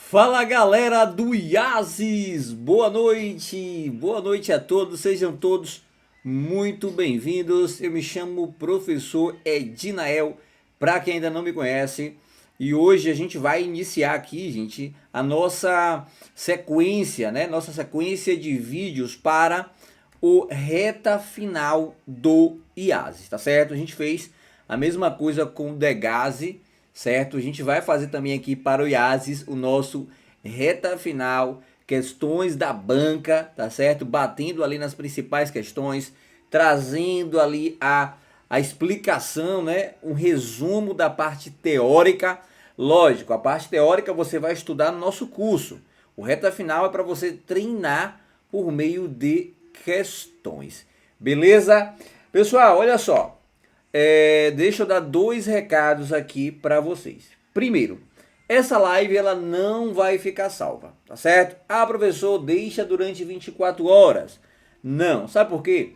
Fala galera do IASES, boa noite a todos, sejam todos muito bem-vindos. Eu me chamo professor Edinael, para quem ainda não me conhece, e hoje a gente vai iniciar aqui, gente, a nossa sequência, né? Nossa sequência de vídeos para o reta final do IASES, tá certo? A gente fez a mesma coisa com o Degase, certo? A gente vai fazer também aqui para o IASES o nosso reta final, questões da banca, tá certo? Batendo ali nas principais questões, trazendo ali a explicação, né? Um resumo da parte teórica. Lógico, a parte teórica você vai estudar no nosso curso. O reta final é para você treinar por meio de questões. Beleza? Pessoal, olha só. Deixa eu dar dois recados aqui para vocês. Primeiro, essa live ela não vai ficar salva, tá certo? Ah, professor, deixa durante 24 horas. Não, sabe por quê?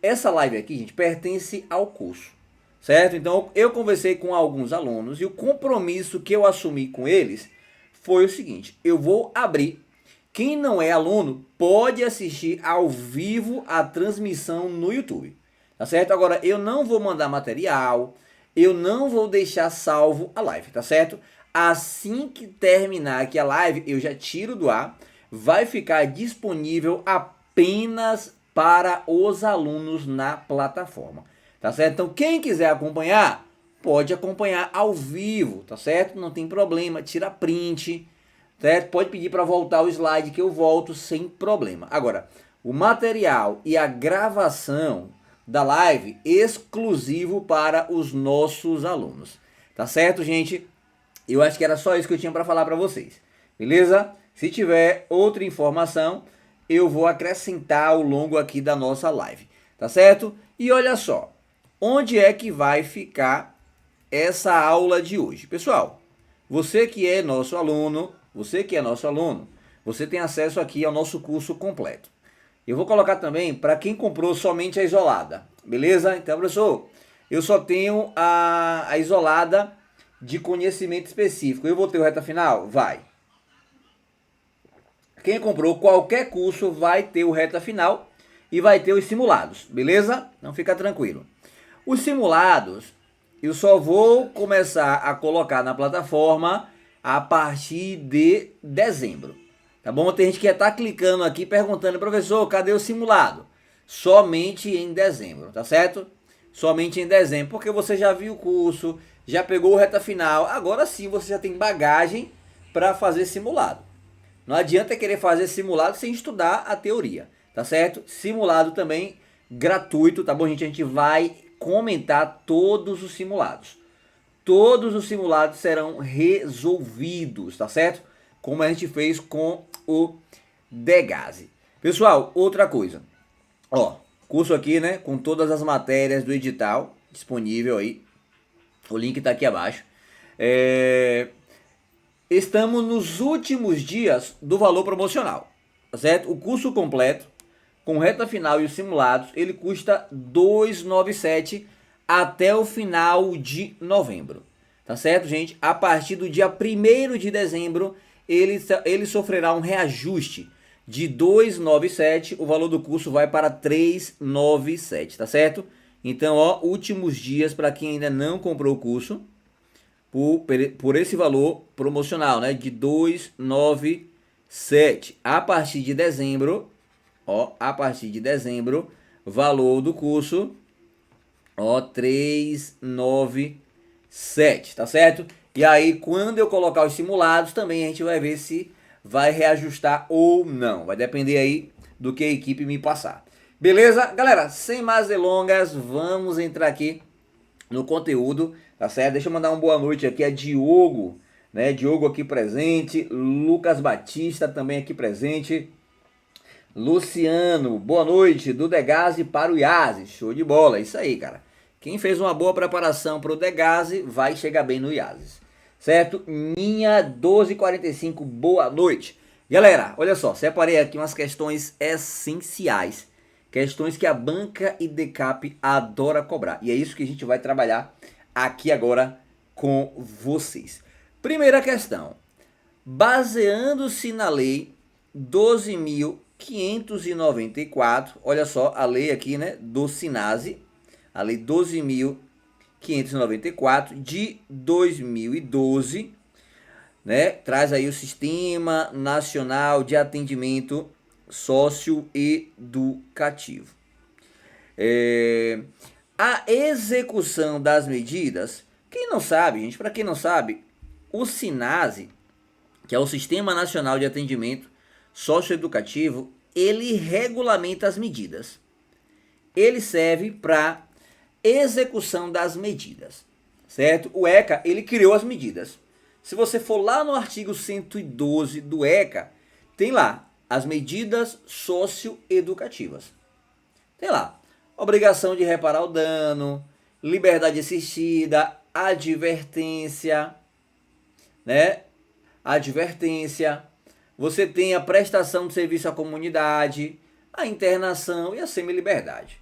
Essa live aqui, gente, pertence ao curso, certo? Então, eu conversei com alguns alunos e o compromisso que eu assumi com eles foi o seguinte: eu vou abrir. Quem não é aluno pode assistir ao vivo a transmissão no YouTube. Tá certo? Agora, eu não vou mandar material, eu não vou deixar salvo a live, tá certo? Assim que terminar aqui a live, eu já tiro do ar, vai ficar disponível apenas para os alunos na plataforma, tá certo? Então, quem quiser acompanhar, pode acompanhar ao vivo, tá certo? Não tem problema, tira print, certo? Pode pedir para voltar o slide que eu volto sem problema. Agora, o material e a gravação da live exclusivo para os nossos alunos. Tá certo, gente? Eu acho que era só isso que eu tinha para falar para vocês. Beleza? Se tiver outra informação, eu vou acrescentar ao longo aqui da nossa live. Tá certo? E olha só, onde é que vai ficar essa aula de hoje? Pessoal, você que é nosso aluno, você tem acesso aqui ao nosso curso completo. Eu vou colocar também para quem comprou somente a isolada, beleza? Então, professor, eu só tenho a isolada de conhecimento específico. Eu vou ter o reta final? Vai. Quem comprou qualquer curso vai ter o reta final e vai ter os simulados, beleza? Não fica tranquilo. Os simulados eu só vou começar a colocar na plataforma a partir de dezembro. Tá bom? Tem gente que já está clicando aqui perguntando, professor, cadê o simulado? Somente em dezembro, tá certo? Somente em dezembro, porque você já viu o curso, já pegou o reta final, agora sim você já tem bagagem para fazer simulado. Não adianta querer fazer simulado sem estudar a teoria, tá certo? Simulado também gratuito, tá bom, gente? A gente vai comentar todos os simulados. Todos os simulados serão resolvidos, tá certo? Como a gente fez com o Degase. Pessoal, outra coisa. Ó, curso aqui, né, com todas as matérias do edital disponível aí. O link tá aqui abaixo. Estamos nos últimos dias do valor promocional, tá certo? O curso completo, com reta final e os simulados, ele custa R$ 297 até o final de novembro. Tá certo, gente? A partir do dia 1º de dezembro, ele sofrerá um reajuste de 297, o valor do curso vai para 397, tá certo? Então, ó, últimos dias para quem ainda não comprou o curso por esse valor promocional, né, de 297. A partir de dezembro, ó, valor do curso, ó, 397, tá certo? E aí, quando eu colocar os simulados, também a gente vai ver se vai reajustar ou não. Vai depender aí do que a equipe me passar. Beleza? Galera, sem mais delongas, vamos entrar aqui no conteúdo, tá certo? Deixa eu mandar uma boa noite aqui a Diogo, né? Diogo aqui presente, Lucas Batista também aqui presente. Luciano, boa noite, do Degase para o IASES. Show de bola, isso aí, cara. Quem fez uma boa preparação para o Degase vai chegar bem no IASES. Certo? Ninha 1245, boa noite. Galera, olha só, separei aqui umas questões essenciais. Questões que a banca e Decap adora cobrar. E é isso que a gente vai trabalhar aqui agora com vocês. Primeira questão. baseando-se na Lei 12.594, olha só a lei aqui, né, do SINASE, a Lei 12.594 de 2012, né, traz aí o Sistema Nacional de Atendimento Socioeducativo. A execução das medidas, quem não sabe, gente, para quem não sabe, o SINASE, que é o Sistema Nacional de Atendimento Socioeducativo, ele regulamenta as medidas. Ele serve para execução das medidas, certo? O ECA, ele criou as medidas. Se você for lá no artigo 112 do ECA, tem lá as medidas socioeducativas. Tem lá obrigação de reparar o dano, liberdade assistida, advertência, né? Advertência. Você tem a prestação de serviço à comunidade, a internação e a semiliberdade.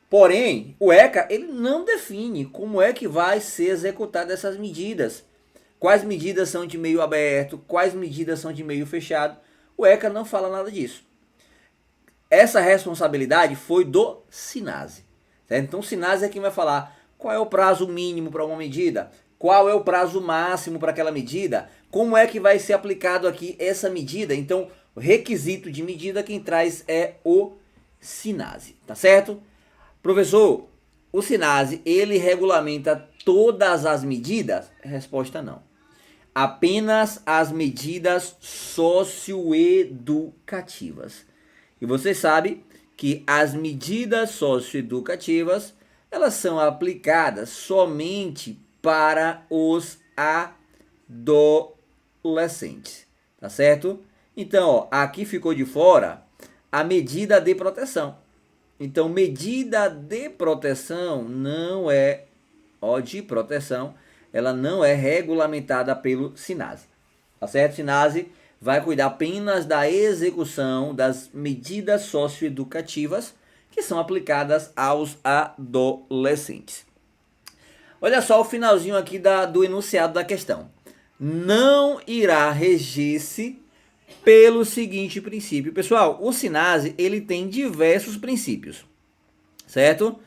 Porém, o ECA ele não define como é que vai ser executada essas medidas. Quais medidas são de meio aberto, quais medidas são de meio fechado. O ECA não fala nada disso. Essa responsabilidade foi do SINASE. Certo? Então o SINASE é quem vai falar qual é o prazo mínimo para uma medida, qual é o prazo máximo para aquela medida, como é que vai ser aplicado aqui essa medida. Então o requisito de medida quem traz é o SINASE, tá certo? Professor, o SINASE ele regulamenta todas as medidas? Resposta não. Apenas as medidas socioeducativas. E você sabe que as medidas socioeducativas, elas são aplicadas somente para os adolescentes, tá certo? Então, ó, aqui ficou de fora a medida de proteção. Então, medida de proteção não é, ó, de proteção, ela não é regulamentada pelo SINASE, tá certo? SINASE vai cuidar apenas da execução das medidas socioeducativas que são aplicadas aos adolescentes. Olha só o finalzinho aqui do enunciado da questão. Não irá reger-se pelo seguinte princípio. Pessoal, o SINASE ele tem diversos princípios, certo?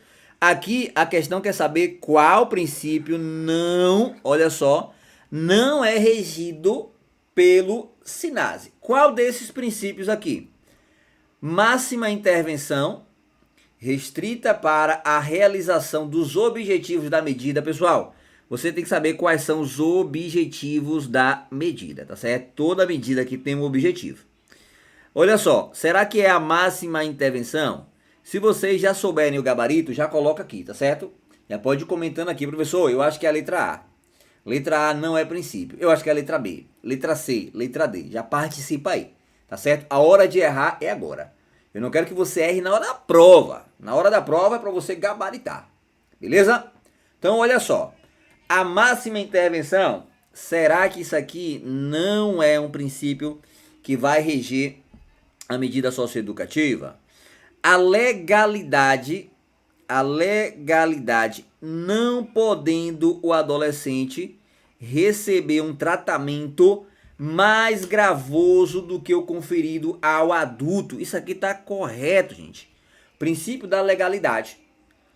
Aqui a questão quer saber qual princípio não, olha só, não é regido pelo SINASE. Qual desses princípios aqui? Máxima intervenção, restrita para a realização dos objetivos da medida. Pessoal, você tem que saber quais são os objetivos da medida, tá certo? Toda medida aqui tem um objetivo. Olha só, será que é a máxima intervenção? Se vocês já souberem o gabarito, já coloca aqui, tá certo? Já pode ir comentando aqui, professor, eu acho que é a letra A. Letra A não é princípio. Eu acho que é a letra B. Letra C, letra D. Já participa aí, tá certo? A hora de errar é agora. Eu não quero que você erre na hora da prova. Na hora da prova é para você gabaritar. Beleza? Então, olha só. A máxima intervenção, será que isso aqui não é um princípio que vai reger a medida socioeducativa? A legalidade não podendo o adolescente receber um tratamento mais gravoso do que o conferido ao adulto. Isso aqui está correto, gente. Princípio da legalidade.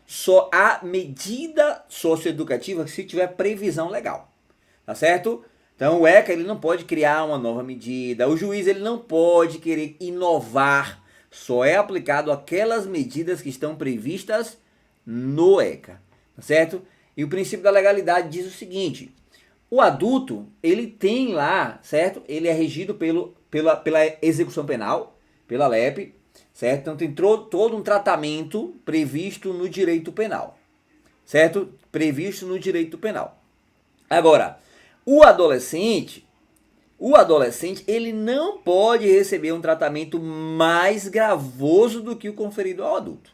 Só há medida socioeducativa se tiver previsão legal. Tá certo? Então o ECA ele não pode criar uma nova medida. O juiz ele não pode querer inovar. Só é aplicado aquelas medidas que estão previstas no ECA. Tá certo? E o princípio da legalidade diz o seguinte: o adulto, ele tem lá, certo? Ele é regido pela execução penal, pela LEP, certo? Então tem todo um tratamento previsto no direito penal, certo? Previsto no direito penal. Agora, o adolescente, ele não pode receber um tratamento mais gravoso do que o conferido ao adulto.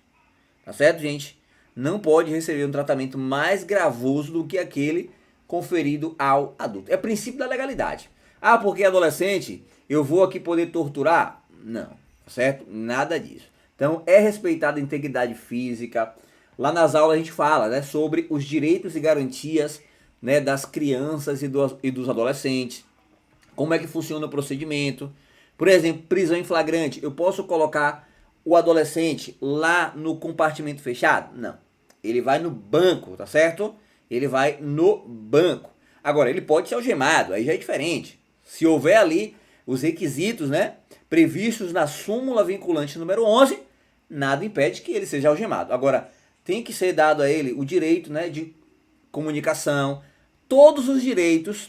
Tá certo, gente? Não pode receber um tratamento mais gravoso do que aquele conferido ao adulto. É princípio da legalidade. Ah, porque adolescente, eu vou aqui poder torturar? Não, certo? Nada disso. Então, é respeitada a integridade física. Lá nas aulas a gente fala, né, sobre os direitos e garantias, né, das crianças e dos adolescentes. como é que funciona o procedimento. Por exemplo, prisão em flagrante, eu posso colocar o adolescente lá no compartimento fechado? Não. Ele vai no banco, tá certo? Ele vai no banco. Agora, ele pode ser algemado, aí já é diferente. Se houver ali os requisitos, né, previstos na súmula vinculante número 11, nada impede que ele seja algemado. Agora, tem que ser dado a ele o direito, né, de comunicação, todos os direitos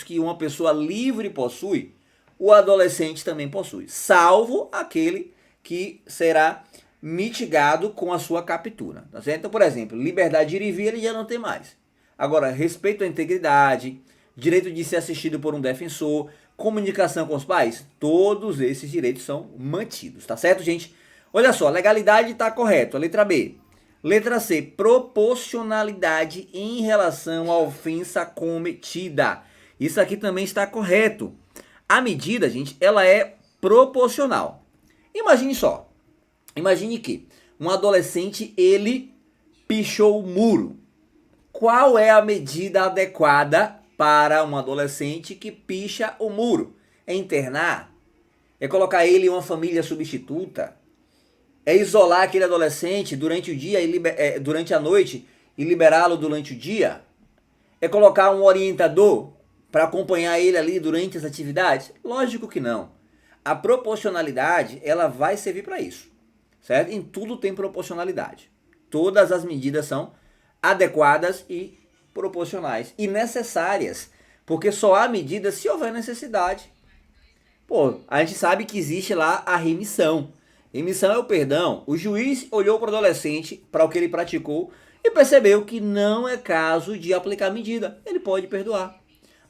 que uma pessoa livre possui, o adolescente também possui, salvo aquele que será mitigado com a sua captura, tá certo? Então, por exemplo, liberdade de ir e vir ele já não tem mais. Agora, respeito à integridade, direito de ser assistido por um defensor, comunicação com os pais, todos esses direitos são mantidos, tá certo, gente? Olha só, legalidade está correto, a letra B. Letra C, proporcionalidade em relação à ofensa cometida. Isso aqui também está correto. A medida, gente, ela é proporcional. Imagine só. Imagine que um adolescente, ele pichou o muro. Qual é a medida adequada para um adolescente que picha o muro? É internar? É colocar ele em uma família substituta? É isolar aquele adolescente durante o dia e durante a noite e liberá-lo durante o dia? É colocar um orientador para acompanhar ele ali durante as atividades? Lógico que não. A proporcionalidade, ela vai servir para isso, certo? Em tudo tem proporcionalidade. Todas as medidas são adequadas e proporcionais e necessárias, porque só há medidas se houver necessidade. Pô, a gente sabe que existe lá a remissão. Remissão é o perdão. O juiz olhou para o adolescente, para o que ele praticou, e percebeu que não é caso de aplicar medida. Ele pode perdoar.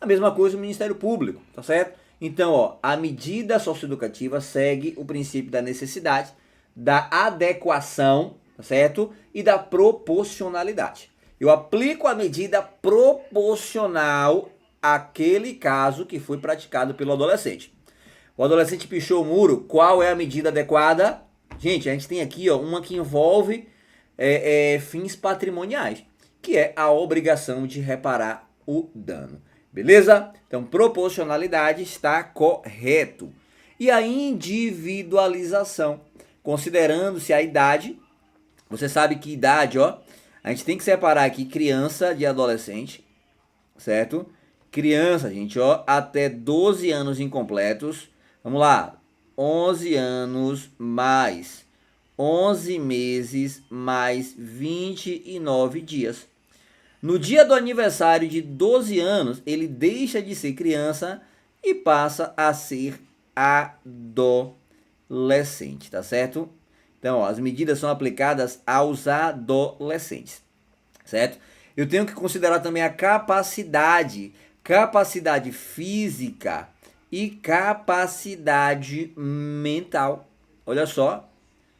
A mesma coisa o Ministério Público, tá certo? Então, ó, a medida socioeducativa segue o princípio da necessidade, da adequação, tá certo? E da proporcionalidade. Eu aplico a medida proporcional àquele caso que foi praticado pelo adolescente. O adolescente pichou o muro, qual é a medida adequada? Gente, a gente tem aqui ó, uma que envolve fins patrimoniais, que é a obrigação de reparar o dano. Beleza? Então, proporcionalidade está correto. E a individualização, considerando-se a idade, você sabe que idade, ó, a gente tem que separar aqui criança de adolescente, certo? Criança, gente, ó, até 12 anos incompletos. Vamos lá, 11 anos mais 11 meses mais 29 dias. No dia do aniversário de 12 anos, ele deixa de ser criança e passa a ser adolescente, tá certo? Então, ó, as medidas são aplicadas aos adolescentes, certo? Eu tenho que considerar também a capacidade física e capacidade mental. Olha só,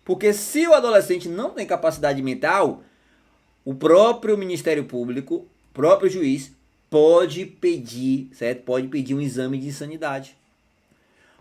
porque se o adolescente não tem capacidade mental, o próprio Ministério Público, o próprio juiz, pode pedir, certo? Pode pedir um exame de insanidade.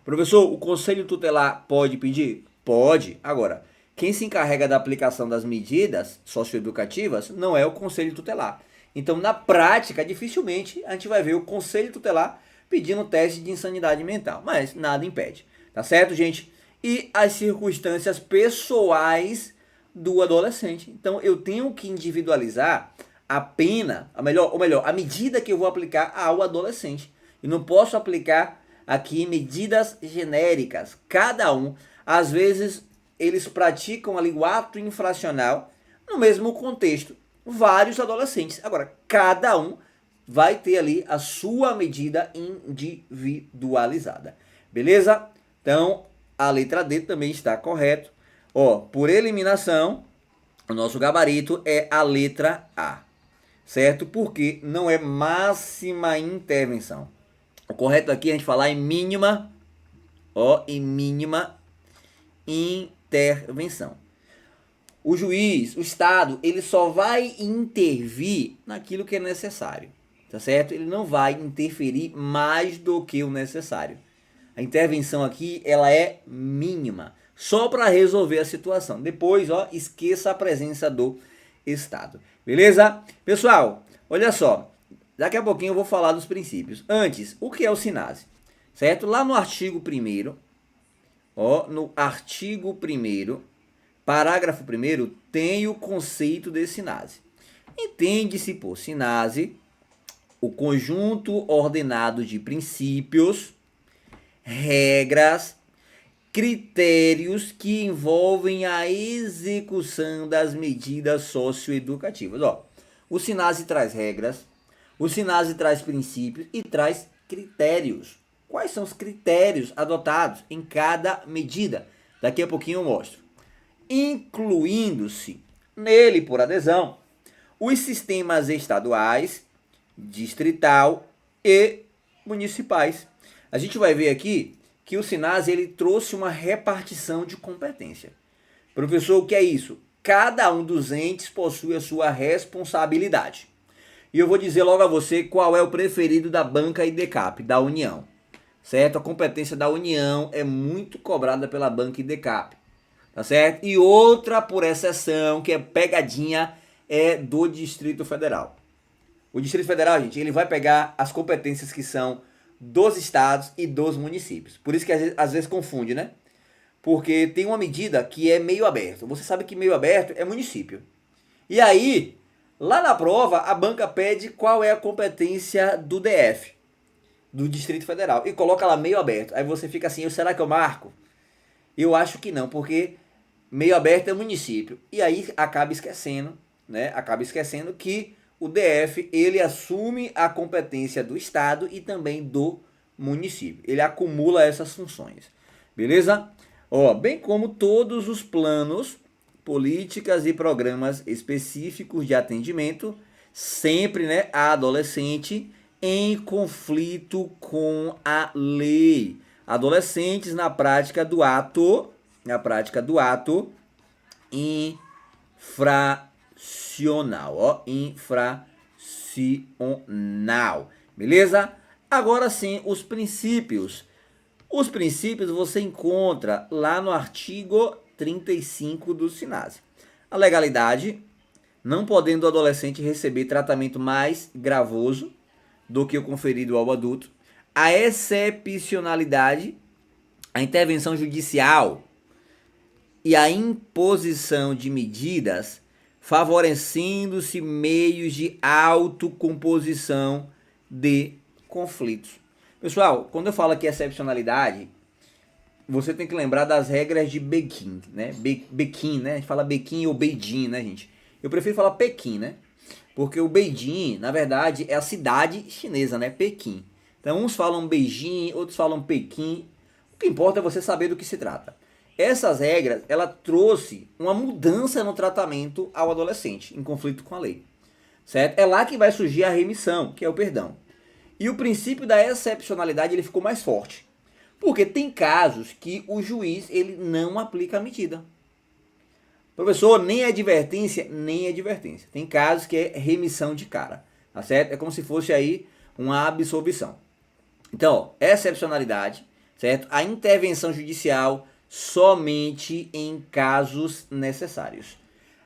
Professor, o Conselho Tutelar pode pedir? Pode. Agora, quem se encarrega da aplicação das medidas socioeducativas não é o Conselho Tutelar. Então, na prática, dificilmente a gente vai ver o Conselho Tutelar pedindo teste de insanidade mental. Mas nada impede. Tá certo, gente? E as circunstâncias pessoais do adolescente. Então, eu tenho que individualizar a pena, a medida que eu vou aplicar ao adolescente. Eu não posso aplicar aqui medidas genéricas. Cada um, às vezes, eles praticam ali o ato infracional no mesmo contexto. Vários adolescentes. Agora, cada um vai ter ali a sua medida individualizada. Beleza? Então, a letra D também está correto. Ó, por eliminação, o nosso gabarito é a letra A, certo? Porque não é máxima intervenção. O correto aqui é a gente falar em mínima, ó, em mínima intervenção. O juiz, o Estado, ele só vai intervir naquilo que é necessário, tá certo? Ele não vai interferir mais do que o necessário. A intervenção aqui, ela é mínima, só para resolver a situação. Depois, ó, esqueça a presença do Estado. Beleza? Pessoal, olha só. Daqui a pouquinho eu vou falar dos princípios. Antes, o que é o SINASE? Certo? Lá no artigo 1º, no artigo 1º, parágrafo 1º, tem o conceito de SINASE. Entende-se por SINASE o conjunto ordenado de princípios, regras, critérios que envolvem a execução das medidas socioeducativas. O SINASE traz regras, o SINASE traz princípios e traz critérios. Quais são os critérios adotados em cada medida? Daqui a pouquinho eu mostro. Incluindo-se nele, por adesão, os sistemas estaduais, distrital e municipais. A gente vai ver aqui que o SINASE ele trouxe uma repartição de competência. Professor, o que é isso? Cada um dos entes possui a sua responsabilidade. E eu vou dizer logo a você qual é o preferido da banca IDCAP, da União. Certo? A competência da União é muito cobrada pela banca IDCAP. Tá certo? E outra, por exceção, que é pegadinha, é do Distrito Federal. O Distrito Federal, gente, ele vai pegar as competências que são dos estados e dos municípios. Por isso que às vezes confunde, né? Porque tem uma medida que é meio aberto. Você sabe que meio aberto é município. E aí, lá na prova, a banca pede qual é a competência do DF, do Distrito Federal, e coloca lá meio aberto. Aí você fica assim, será que eu marco? Eu acho que não, porque meio aberto é município. E aí acaba esquecendo, né? Acaba esquecendo que o DF, ele assume a competência do estado e também do município. Ele acumula essas funções. Beleza? Bem como todos os planos, políticas e programas específicos de atendimento, sempre, né, a adolescente em conflito com a lei. Adolescentes na prática do ato infracional, infracional, beleza? Agora sim, os princípios. Os princípios você encontra lá no artigo 35 do SINASE. A legalidade, não podendo o adolescente receber tratamento mais gravoso do que o conferido ao adulto. A excepcionalidade, a intervenção judicial e a imposição de medidas favorecendo-se meios de autocomposição de conflitos. Pessoal, quando eu falo aqui excepcionalidade, você tem que lembrar das regras de Pequim, né? Pequim, né? A gente fala Pequim ou Beijing, né, gente? Eu prefiro falar Pequim, né? Porque o Beijing, na verdade, é a cidade chinesa, né? Pequim. Então, uns falam Beijing, outros falam Pequim. O que importa é você saber do que se trata. Essas regras, ela trouxe uma mudança no tratamento ao adolescente em conflito com a lei. Certo? É lá que vai surgir a remissão, que é o perdão. E o princípio da excepcionalidade ele ficou mais forte. Porque tem casos que o juiz ele não aplica a medida. Professor, nem advertência, nem advertência. Tem casos que é remissão de cara. Tá certo? É como se fosse aí uma absolvição. Então, excepcionalidade, certo? A intervenção judicial somente em casos necessários.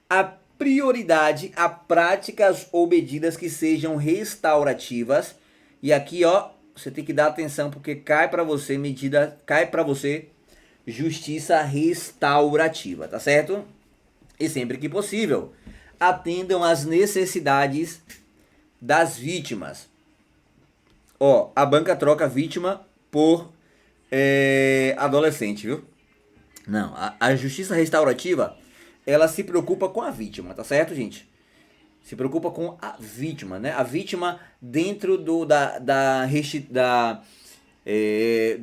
A prioridade a práticas ou medidas que sejam restaurativas. E aqui, você tem que dar atenção porque cai para você justiça restaurativa, tá certo? E sempre que possível, atendam às necessidades das vítimas. A banca troca vítima por adolescente, viu? Não, a justiça restaurativa, ela se preocupa com a vítima, tá certo, gente? Se preocupa com a vítima, né? A vítima dentro da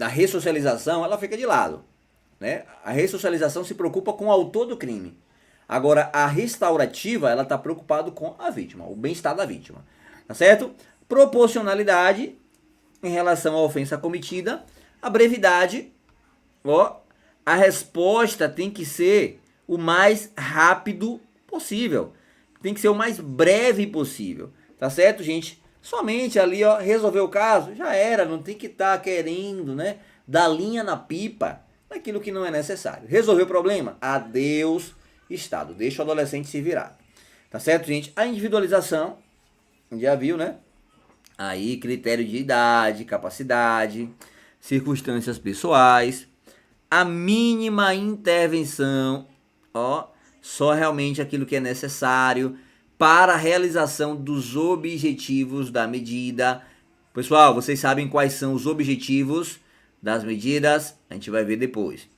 ressocialização, ela fica de lado, né? A ressocialização se preocupa com o autor do crime. Agora, a restaurativa, ela está preocupada com a vítima, o bem-estar da vítima, tá certo? Proporcionalidade em relação à ofensa cometida, a brevidade, a resposta tem que ser o mais rápido possível. Tem que ser o mais breve possível, tá certo, gente? Somente ali, resolver o caso, já era, não tem que estar querendo, né, dar linha na pipa daquilo que não é necessário. Resolver o problema? Adeus, Estado, deixa o adolescente se virar. Tá certo, gente? A individualização, já viu, né? Aí, critério de idade, capacidade, circunstâncias pessoais, a mínima intervenção, ó, só realmente aquilo que é necessário para a realização dos objetivos da medida. Pessoal, vocês sabem quais são os objetivos das medidas? A gente vai ver depois.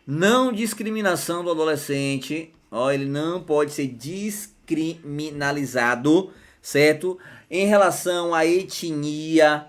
Não discriminação do adolescente, ó, ele não pode ser descriminalizado, certo? Em relação à etnia,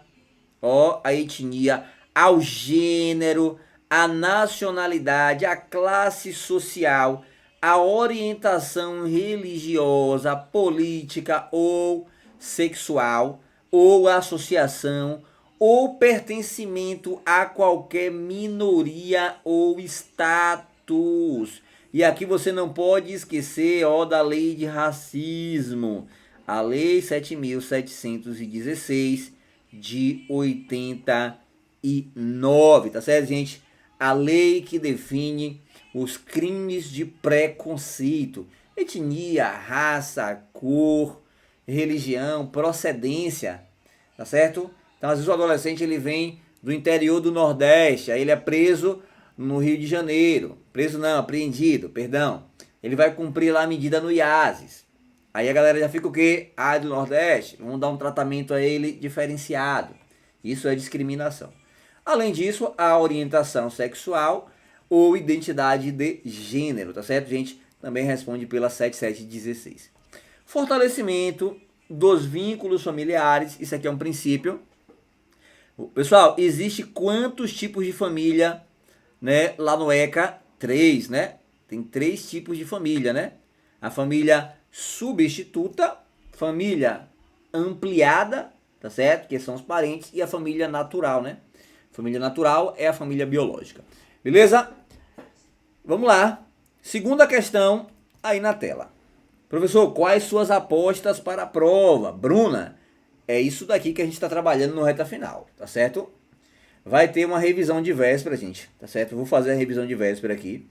ó, a etnia, ao gênero, à nacionalidade, à classe social, à orientação religiosa, política ou sexual, ou associação, ou pertencimento a qualquer minoria ou status. E aqui você não pode esquecer, ó, da lei de racismo, a lei 7.716 de 89, tá certo, gente? A lei que define os crimes de preconceito, etnia, raça, cor, religião, procedência, tá certo? Então, às vezes o adolescente ele vem do interior do Nordeste, aí ele é preso no Rio de Janeiro, preso não, apreendido, perdão. Ele vai cumprir lá a medida no IASES. Aí a galera já fica o quê? Ah, do Nordeste, vamos dar um tratamento a ele diferenciado. Isso é discriminação. Além disso, a orientação sexual ou identidade de gênero, tá certo, gente? Também responde pela 7716. Fortalecimento dos vínculos familiares, isso aqui é um princípio. Pessoal, existe quantos tipos de família, né? Lá no ECA, 3, né? Tem 3 tipos de família, né? A família substituta, família ampliada, tá certo? Que são os parentes, e a família natural, né? Família natural é a família biológica. Beleza? Vamos lá. Segunda questão aí na tela. Professor, quais suas apostas para a prova? Bruna, é isso daqui que a gente está trabalhando no reta final, tá certo? Vai ter uma revisão de véspera, gente, tá certo? Eu vou fazer a revisão de véspera aqui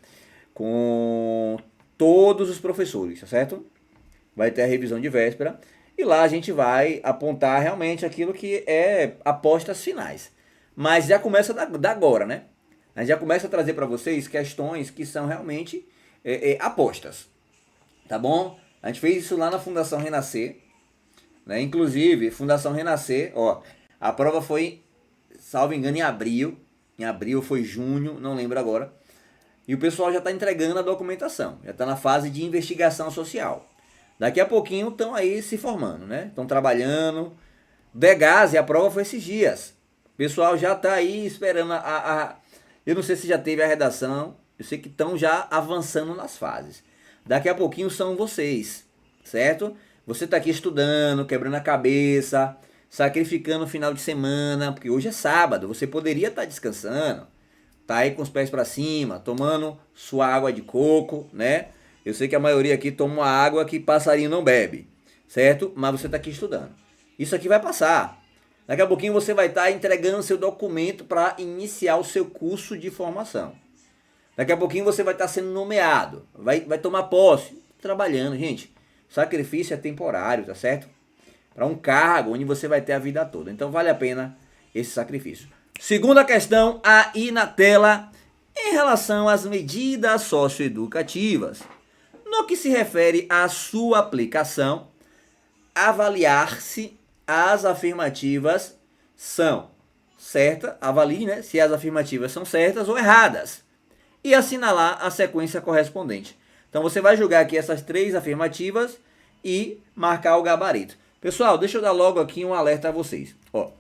com todos os professores, tá certo? Vai ter a revisão de véspera e lá a gente vai apontar realmente aquilo que é apostas finais. Mas já começa da agora, né? A gente já começa a trazer para vocês questões que são realmente apostas, tá bom? A gente fez isso lá na Fundação Renascer, né? Inclusive, Fundação Renascer, ó, a prova foi, salvo engano, em abril foi junho, não lembro agora, e o pessoal já está entregando a documentação, já está na fase de investigação social. Daqui a pouquinho estão aí se formando, né? Estão trabalhando. Degase, a prova foi esses dias. O pessoal já está aí esperando eu não sei se já teve a redação, eu sei que estão já avançando nas fases. Daqui a pouquinho são vocês, certo? Você está aqui estudando, quebrando a cabeça, sacrificando o final de semana, porque hoje é sábado, você poderia estar descansando, tá aí com os pés para cima, tomando sua água de coco, né? Eu sei que a maioria aqui toma uma água que passarinho não bebe, certo? Mas você está aqui estudando. Isso aqui vai passar. Daqui a pouquinho você vai estar entregando seu documento para iniciar o seu curso de formação. Daqui a pouquinho você vai estar sendo nomeado, vai tomar posse, trabalhando, gente. Sacrifício é temporário, tá certo? Para um cargo onde você vai ter a vida toda. Então vale a pena esse sacrifício. Segunda questão aí na tela, em relação às medidas socioeducativas. No que se refere à sua aplicação, avaliar-se as afirmativas são certas, avalie, né, se as afirmativas são certas ou erradas, e assinalar a sequência correspondente. Então você vai julgar aqui essas 3 afirmativas e marcar o gabarito. Pessoal, deixa eu dar logo aqui um alerta a vocês. Ó,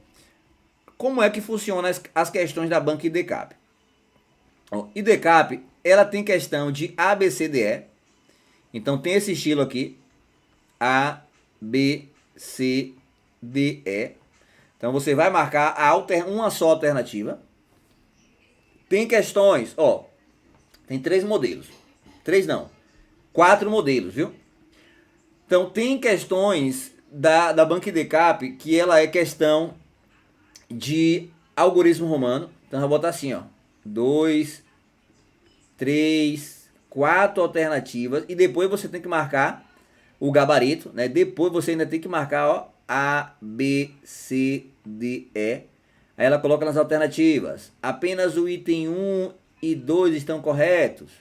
como é que funciona as questões da banca IDCAP? Ó, IDCAP, ela tem questão de A, B, C, D, E. Então tem esse estilo aqui, A, B, C, D, E. Então você vai marcar uma só alternativa. Tem questões, ó, tem 3 modelos. 3 não, 4 modelos, viu? Então tem questões da banca IDCAP que ela é questão de algoritmo romano. Então eu vou botar assim, ó, 2, 3, 4 alternativas e depois você tem que marcar o gabarito, né? Depois você ainda tem que marcar, ó, A, B, C, D, E. Aí ela coloca nas alternativas. Apenas o item 1 e 2 estão corretos.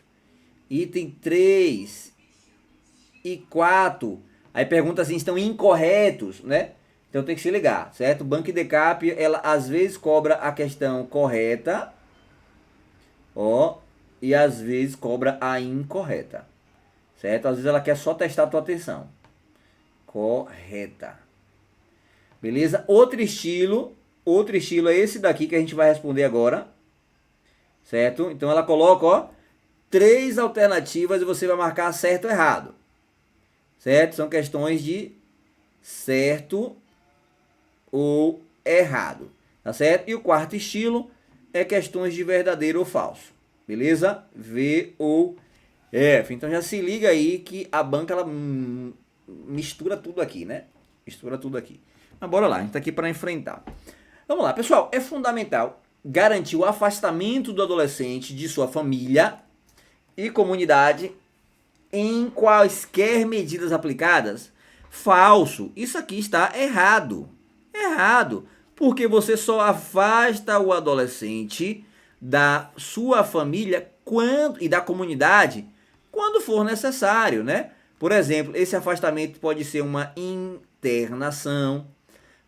Item 3 e 4. Aí pergunta assim, estão incorretos, né? Então tem que se ligar, certo? O Banco Idecap, ela às vezes cobra a questão correta, ó, e às vezes cobra a incorreta, certo? Às vezes ela quer só testar a tua atenção. Correta. Beleza? Outro estilo é esse daqui que a gente vai responder agora, certo? Então ela coloca, ó, 3 alternativas e você vai marcar certo ou errado, certo? São questões de certo ou errado, tá certo? E o quarto estilo é questões de verdadeiro ou falso, beleza? V ou F. Então já se liga aí que a banca ela mistura tudo aqui, né? Mistura tudo aqui. Mas bora lá, a gente tá aqui para enfrentar. Vamos lá, pessoal. É fundamental garantir o afastamento do adolescente de sua família e comunidade em quaisquer medidas aplicadas. Falso. Isso aqui está errado. Errado. Porque você só afasta o adolescente da sua família e da comunidade quando for necessário, né? Por exemplo, esse afastamento pode ser uma internação,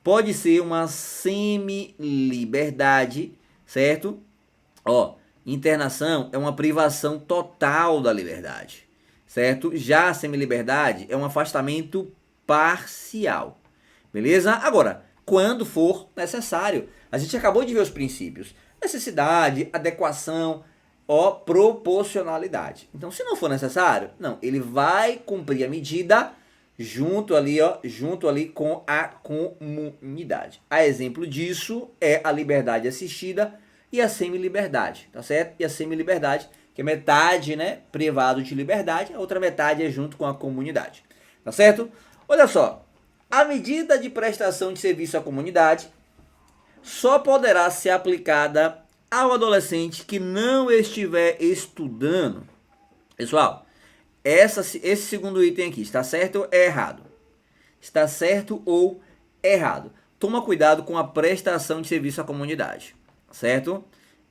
pode ser uma semi-liberdade, certo? Ó, internação é uma privação total da liberdade, certo? Já a semi-liberdade é um afastamento parcial, beleza? Agora, quando for necessário, a gente acabou de ver os princípios: necessidade, adequação, ó, proporcionalidade. Então, se não for necessário, não, ele vai cumprir a medida junto ali com a comunidade. A exemplo disso é a liberdade assistida e a semi-liberdade, tá certo? E a semi-liberdade, que é metade, né, privado de liberdade, a outra metade é junto com a comunidade, tá certo? Olha só, a medida de prestação de serviço à comunidade só poderá ser aplicada ao adolescente que não estiver estudando. Pessoal, esse segundo item aqui, está certo ou é errado? Está certo ou errado? Toma cuidado com a prestação de serviço à comunidade, certo?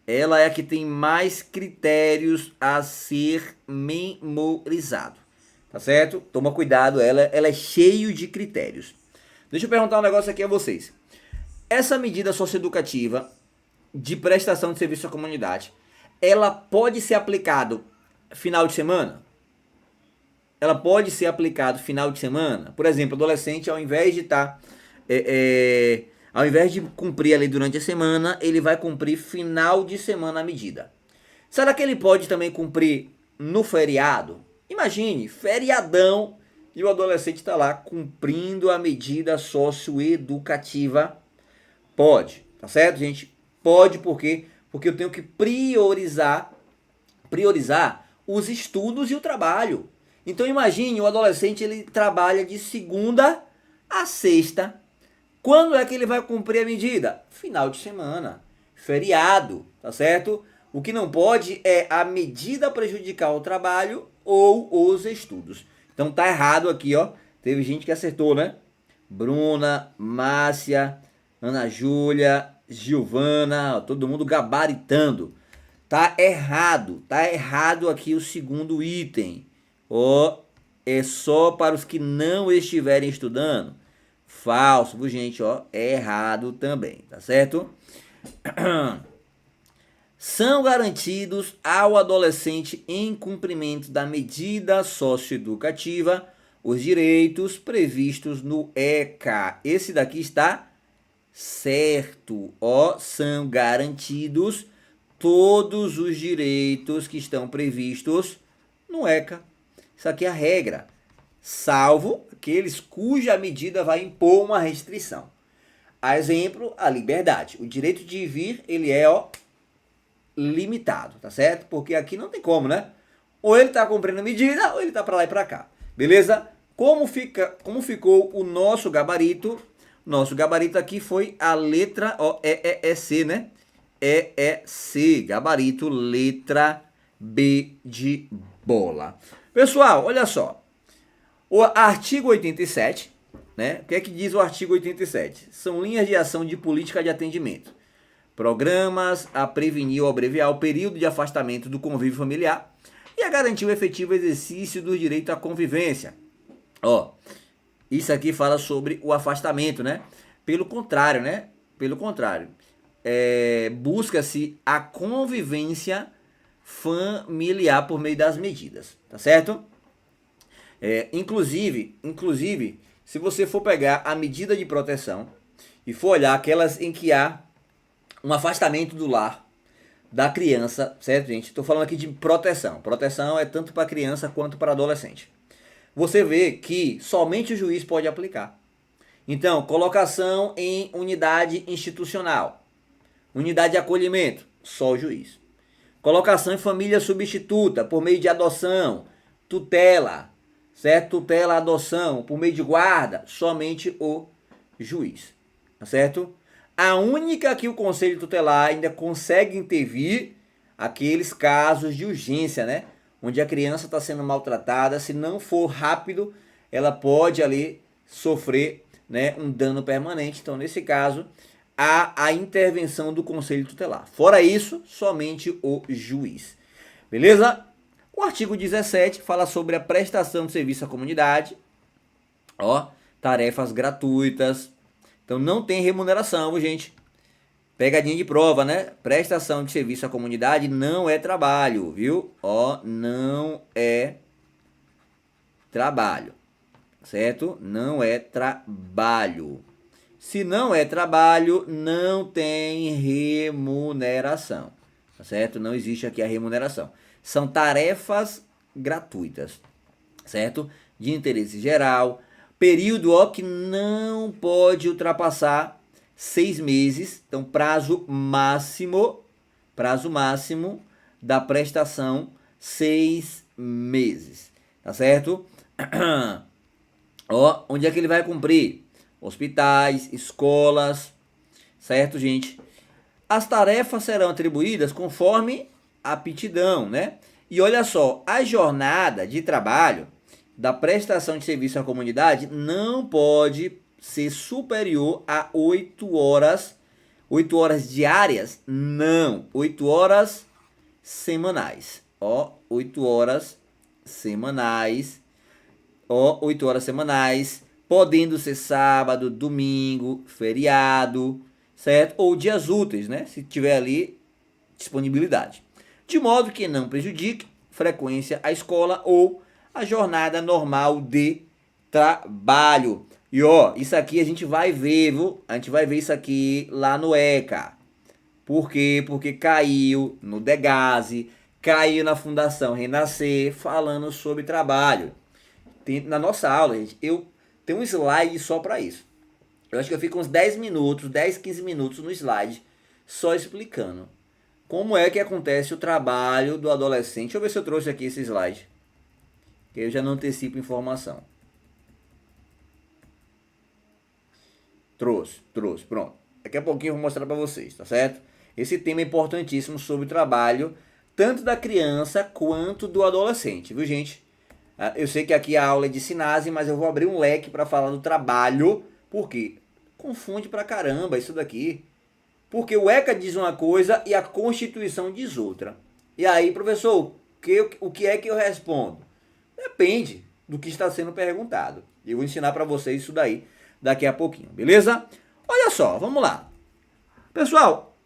Ela é a que tem mais critérios a ser memorizado, tá certo? Toma cuidado, ela é cheio de critérios. Deixa eu perguntar um negócio aqui a vocês. Essa medida socioeducativa de prestação de serviço à comunidade, ela pode ser aplicada final de semana? Ela pode ser aplicada final de semana? Por exemplo, o adolescente, ao invés de ao invés de cumprir ali durante a semana, ele vai cumprir final de semana a medida. Será que ele pode também cumprir no feriado? Imagine, feriadão, e o adolescente está lá cumprindo a medida socioeducativa. Pode, tá certo, gente? Pode, por quê? Porque eu tenho que priorizar os estudos e o trabalho. Então imagine, o adolescente ele trabalha de segunda a sexta. Quando é que ele vai cumprir a medida? Final de semana, feriado, tá certo? O que não pode é a medida prejudicar o trabalho ou os estudos. Então tá errado aqui, ó. Teve gente que acertou, né? Bruna, Márcia, Ana Júlia, Giovana, todo mundo gabaritando. Tá errado aqui o segundo item. Ó, é só para os que não estiverem estudando. Falso, viu, gente? Ó, é errado também, tá certo? São garantidos ao adolescente em cumprimento da medida socioeducativa os direitos previstos no ECA. Esse daqui está certo, ó, são garantidos todos os direitos que estão previstos no ECA. Isso aqui é a regra, salvo aqueles cuja medida vai impor uma restrição. A exemplo, a liberdade. O direito de vir, ele é, ó, limitado, tá certo? Porque aqui não tem como, né? Ou ele tá cumprindo a medida, ou ele tá para lá e para cá. Beleza? Como ficou o nosso gabarito? Nosso gabarito aqui foi a letra, ó, C, né? C, gabarito, letra B de bola. Pessoal, olha só. O artigo 87, né? O que é que diz o artigo 87? São linhas de ação de política de atendimento. Programas a prevenir ou abreviar o período de afastamento do convívio familiar e a garantir o efetivo exercício do direito à convivência. Ó, isso aqui fala sobre o afastamento, né? Pelo contrário, né? Pelo contrário, busca-se a convivência familiar por meio das medidas, tá certo? Inclusive, se você for pegar a medida de proteção e for olhar aquelas em que há um afastamento do lar da criança, certo, gente? Estou falando aqui de proteção. Proteção é tanto para criança quanto para adolescente. Você vê que somente o juiz pode aplicar. Então, colocação em unidade institucional, unidade de acolhimento, só o juiz. Colocação em família substituta por meio de adoção, tutela, certo? Tutela, adoção, por meio de guarda, somente o juiz, tá certo? A única que o Conselho Tutelar ainda consegue intervir, aqueles casos de urgência, né? Onde a criança está sendo maltratada, se não for rápido, ela pode ali sofrer, né, um dano permanente. Então, nesse caso, há a intervenção do Conselho Tutelar. Fora isso, somente o juiz. Beleza? O artigo 17 fala sobre a prestação de serviço à comunidade. Ó, tarefas gratuitas. Então, não tem remuneração, gente. Pegadinha de prova, né? Prestação de serviço à comunidade não é trabalho, viu? Ó, não é trabalho, certo? Não é trabalho. Se não é trabalho, não tem remuneração, tá certo? Não existe aqui a remuneração. São tarefas gratuitas, certo? De interesse geral. Período, ó, que não pode ultrapassar 6 meses, então prazo máximo da prestação 6 meses, tá certo? Ó, onde é que ele vai cumprir? Hospitais, escolas, certo, gente? As tarefas serão atribuídas conforme a aptidão, né? E olha só, a jornada de trabalho da prestação de serviço à comunidade não pode ser superior a 8 horas. 8 horas diárias? Não. 8 horas semanais. Ó, 8 horas semanais. Ó, 8 horas semanais. Podendo ser sábado, domingo, feriado, certo? Ou dias úteis, né? Se tiver ali disponibilidade. De modo que não prejudique frequência à escola ou a jornada normal de trabalho. E ó, isso aqui a gente vai ver, viu? A gente vai ver isso aqui lá no ECA. Por quê? Porque caiu no Degase, caiu na Fundação Renascer, falando sobre trabalho. Na nossa aula, gente, eu tenho um slide só para isso. Eu acho que eu fico uns 10 minutos, 10, 15 minutos no slide, só explicando como é que acontece o trabalho do adolescente. Deixa eu ver se eu trouxe aqui esse slide, que eu já não antecipo informação. Trouxe, pronto. Daqui a pouquinho eu vou mostrar para vocês, tá certo? Esse tema é importantíssimo sobre o trabalho, tanto da criança quanto do adolescente, viu, gente? Eu sei que aqui a aula é de Sinase, mas eu vou abrir um leque para falar do trabalho, porque confunde pra caramba isso daqui. Porque o ECA diz uma coisa e a Constituição diz outra. E aí, professor, o que é que eu respondo? Depende do que está sendo perguntado. Eu vou ensinar para vocês isso daí daqui a pouquinho, beleza? Olha só, vamos lá. Pessoal,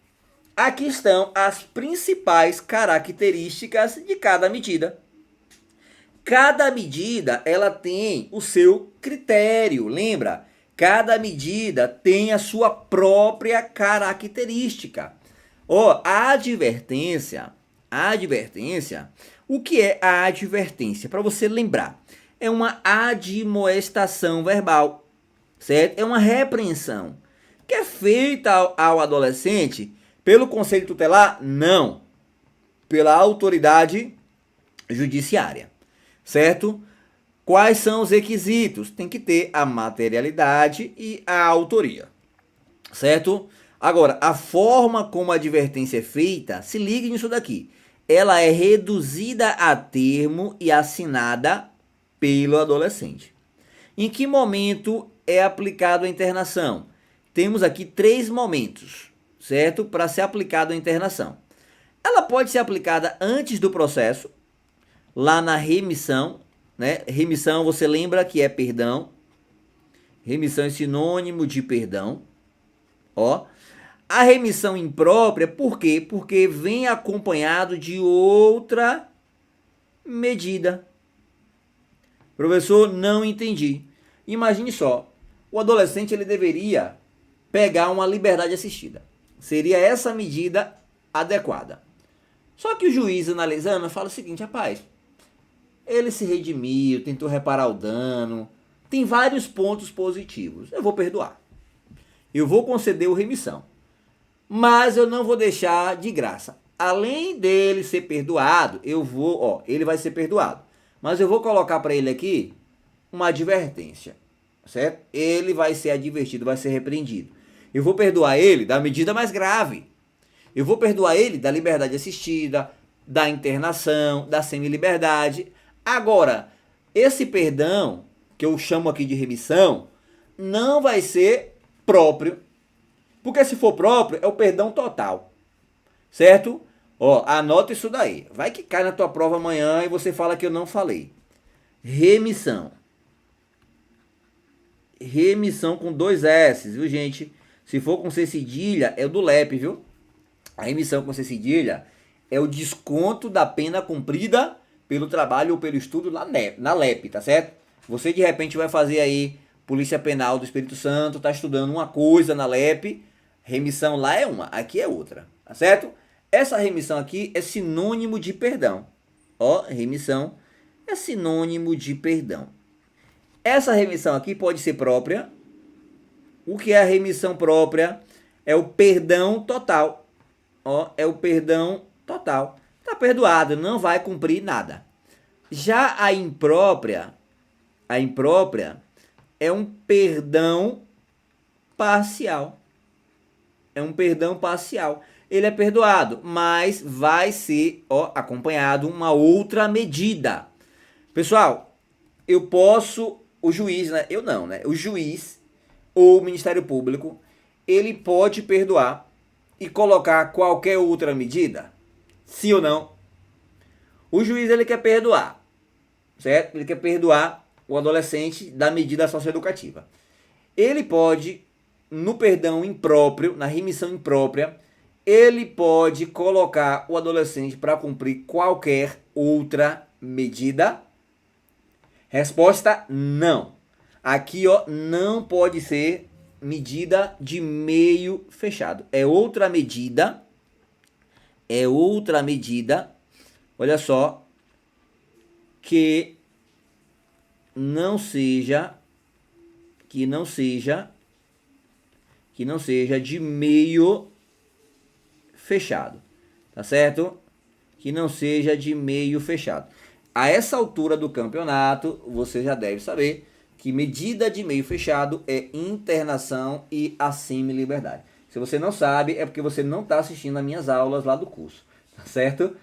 aqui estão as principais características de cada medida. Cada medida, ela tem o seu critério, lembra? Cada medida tem a sua própria característica. Ó, a advertência, o que é a advertência? Para você lembrar, é uma admoestação verbal, certo? É uma repreensão que é feita ao adolescente pelo Conselho Tutelar? Não, pela autoridade judiciária, certo? Quais são os requisitos? Tem que ter a materialidade e a autoria, certo? Agora, a forma como a advertência é feita, se ligue nisso daqui. Ela é reduzida a termo e assinada pelo adolescente. Em que momento é aplicado a internação? Temos aqui 3 momentos, certo? Para ser aplicado a internação. Ela pode ser aplicada antes do processo, lá na remissão, né? Remissão, você lembra que é perdão. Remissão é sinônimo de perdão. Ó. A remissão imprópria, por quê? Porque vem acompanhado de outra medida. Professor, não entendi. Imagine só, o adolescente ele deveria pegar uma liberdade assistida. Seria essa medida adequada. Só que o juiz analisando fala o seguinte, rapaz, ele se redimiu, tentou reparar o dano, tem vários pontos positivos. Eu vou perdoar. Eu vou conceder o remissão. Mas eu não vou deixar de graça. Além dele ser perdoado, ele vai ser perdoado. Mas eu vou colocar para ele aqui uma advertência, certo? Ele vai ser advertido, vai ser repreendido. Eu vou perdoar ele da medida mais grave. Eu vou perdoar ele da liberdade assistida, da internação, da semi-liberdade. Agora, esse perdão, que eu chamo aqui de remissão, não vai ser próprio. Porque se for próprio, é o perdão total. Certo? Ó, anota isso daí. Vai que cai na tua prova amanhã e você fala que eu não falei. Remissão. Remissão com 2 S, viu, gente? Se for com C cedilha, é o do LEP, viu? A remissão com C cedilha é o desconto da pena cumprida pelo trabalho ou pelo estudo na LEP, tá certo? Você de repente vai fazer aí Polícia Penal do Espírito Santo, tá estudando uma coisa na LEP, remissão lá é uma, aqui é outra, tá certo? Essa remissão aqui é sinônimo de perdão. Ó, remissão é sinônimo de perdão. Essa remissão aqui pode ser própria. O que é a remissão própria? É o perdão total. Ó, é o perdão total. Tá perdoado, não vai cumprir nada. Já a imprópria é um perdão parcial. É um perdão parcial. Ele é perdoado, mas vai ser acompanhado uma outra medida. Pessoal, o juiz, né? Eu não, né? O juiz ou o Ministério Público, ele pode perdoar e colocar qualquer outra medida? Sim ou não? O juiz, ele quer perdoar, certo? Ele quer perdoar o adolescente da medida socioeducativa. Ele pode, no perdão impróprio, na remissão imprópria, ele pode colocar o adolescente para cumprir qualquer outra medida? Resposta: não. Aqui, não pode ser medida de meio fechado. É outra medida. Olha só, que não seja de meio fechado, tá certo? Que não seja de meio fechado. A essa altura do campeonato, você já deve saber que medida de meio fechado é internação e a semi-liberdade. Se você não sabe, é porque você não está assistindo as minhas aulas lá do curso, tá certo?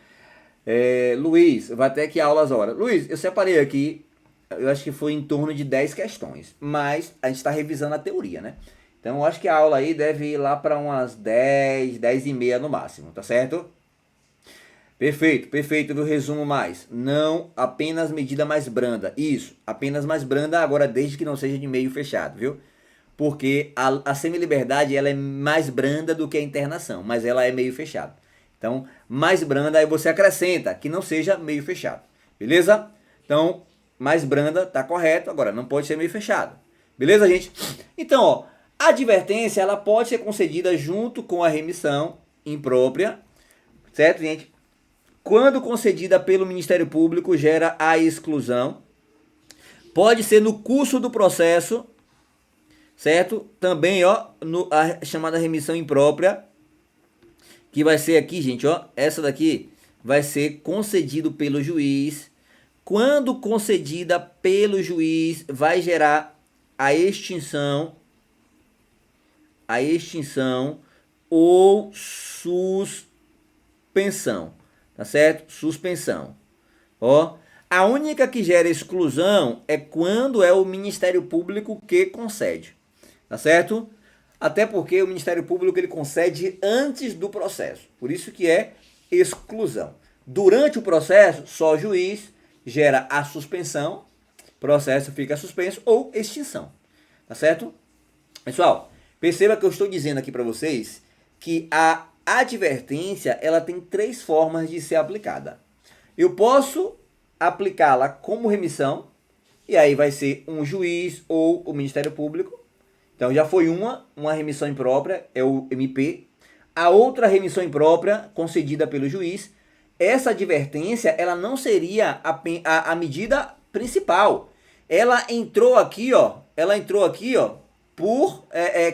Luiz, vai ter aqui aulas agora. Luiz, eu separei aqui, eu acho que foi em torno de 10 questões, mas a gente está revisando a teoria, né? Então, eu acho que a aula aí deve ir lá para umas 10, 10 e meia no máximo, tá certo? Perfeito, viu? Resumo mais. Não, apenas medida mais branda. Isso, apenas mais branda, agora desde que não seja de meio fechado, viu? Porque a semi-liberdade, ela é mais branda do que a internação, mas ela é meio fechado. Então, mais branda, aí você acrescenta que não seja meio fechado, beleza? Então, mais branda, tá correto, agora não pode ser meio fechado. Beleza, gente? Então, a advertência, ela pode ser concedida junto com a remissão imprópria, certo, gente? Quando concedida pelo Ministério Público, gera a exclusão. Pode ser no curso do processo, certo? Também, a chamada remissão imprópria, que vai ser aqui, gente, essa daqui vai ser concedido pelo juiz. Quando concedida pelo juiz, vai gerar a extinção ou suspensão, tá certo? Suspensão. A única que gera exclusão é quando é o Ministério Público que concede, tá certo? Até porque o Ministério Público ele concede antes do processo, por isso que é exclusão. Durante o processo, só o juiz gera a suspensão, processo fica suspenso ou extinção, tá certo? Pessoal, perceba que eu estou dizendo aqui para vocês que a advertência ela tem 3 formas de ser aplicada. Eu posso aplicá-la como remissão, e aí vai ser um juiz ou o Ministério Público. Então já foi uma remissão imprópria, é o MP. A outra remissão imprópria concedida pelo juiz, essa advertência ela não seria a medida principal. Ela entrou aqui, ó,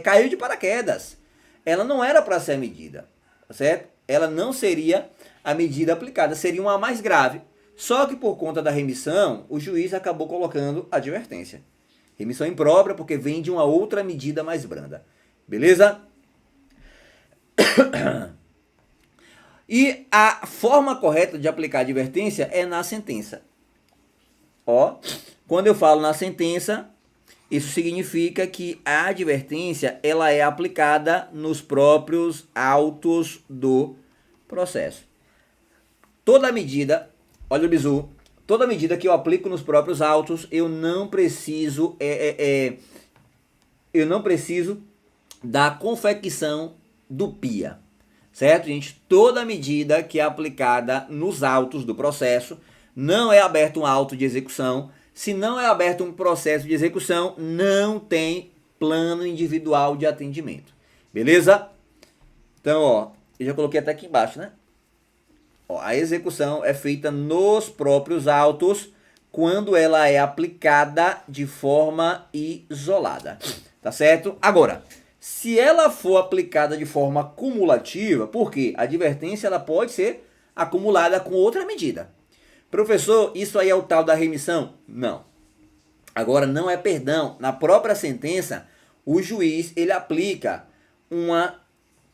caiu de paraquedas. Ela não era para ser a medida, tá certo? Ela não seria a medida aplicada, seria uma mais grave. Só que por conta da remissão, o juiz acabou colocando advertência. Remissão imprópria porque vem de uma outra medida mais branda. Beleza? E a forma correta de aplicar advertência é na sentença. Ó, quando eu falo na sentença, isso significa que a advertência ela é aplicada nos próprios autos do processo. Toda medida, olha o bizu, toda medida que eu aplico nos próprios autos, eu não preciso da confecção do PIA, certo, gente? Toda medida que é aplicada nos autos do processo, não é aberto um auto de execução. Se não é aberto um processo de execução, não tem plano individual de atendimento. Beleza? Então, ó, eu já coloquei até aqui embaixo, né? Ó, a execução é feita nos próprios autos quando ela é aplicada de forma isolada. Tá certo? Agora, se ela for aplicada de forma cumulativa, porque a advertência ela pode ser acumulada com outra medida. Professor, isso aí é o tal da remissão? Não. Agora, não é perdão. Na própria sentença, o juiz ele aplica uma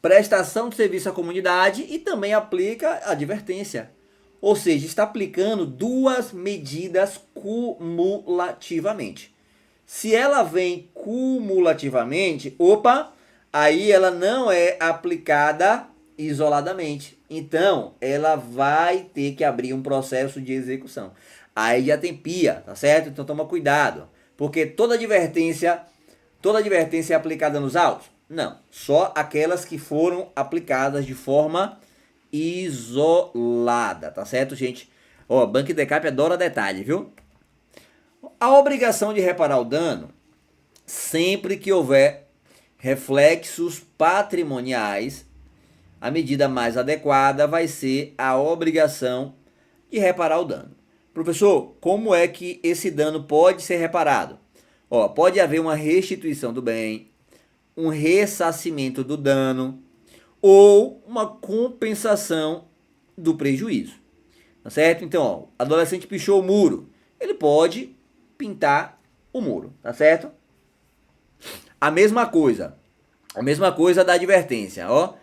prestação de serviço à comunidade e também aplica a advertência. Ou seja, está aplicando 2 medidas cumulativamente. Se ela vem cumulativamente, aí ela não é aplicada isoladamente. Então, ela vai ter que abrir um processo de execução. Aí já tem PIA, tá certo? Então toma cuidado, porque toda advertência é aplicada nos autos? Não, só aquelas que foram aplicadas de forma isolada, tá certo, gente? Ó, Banco Decap adora detalhe, viu? A obrigação de reparar o dano, sempre que houver reflexos patrimoniais, a medida mais adequada vai ser a obrigação de reparar o dano. Professor, como é que esse dano pode ser reparado? Ó, pode haver uma restituição do bem, um ressarcimento do dano ou uma compensação do prejuízo. Tá certo? Então, ó, adolescente pichou o muro, ele pode pintar o muro, tá certo? A mesma coisa da advertência, ó.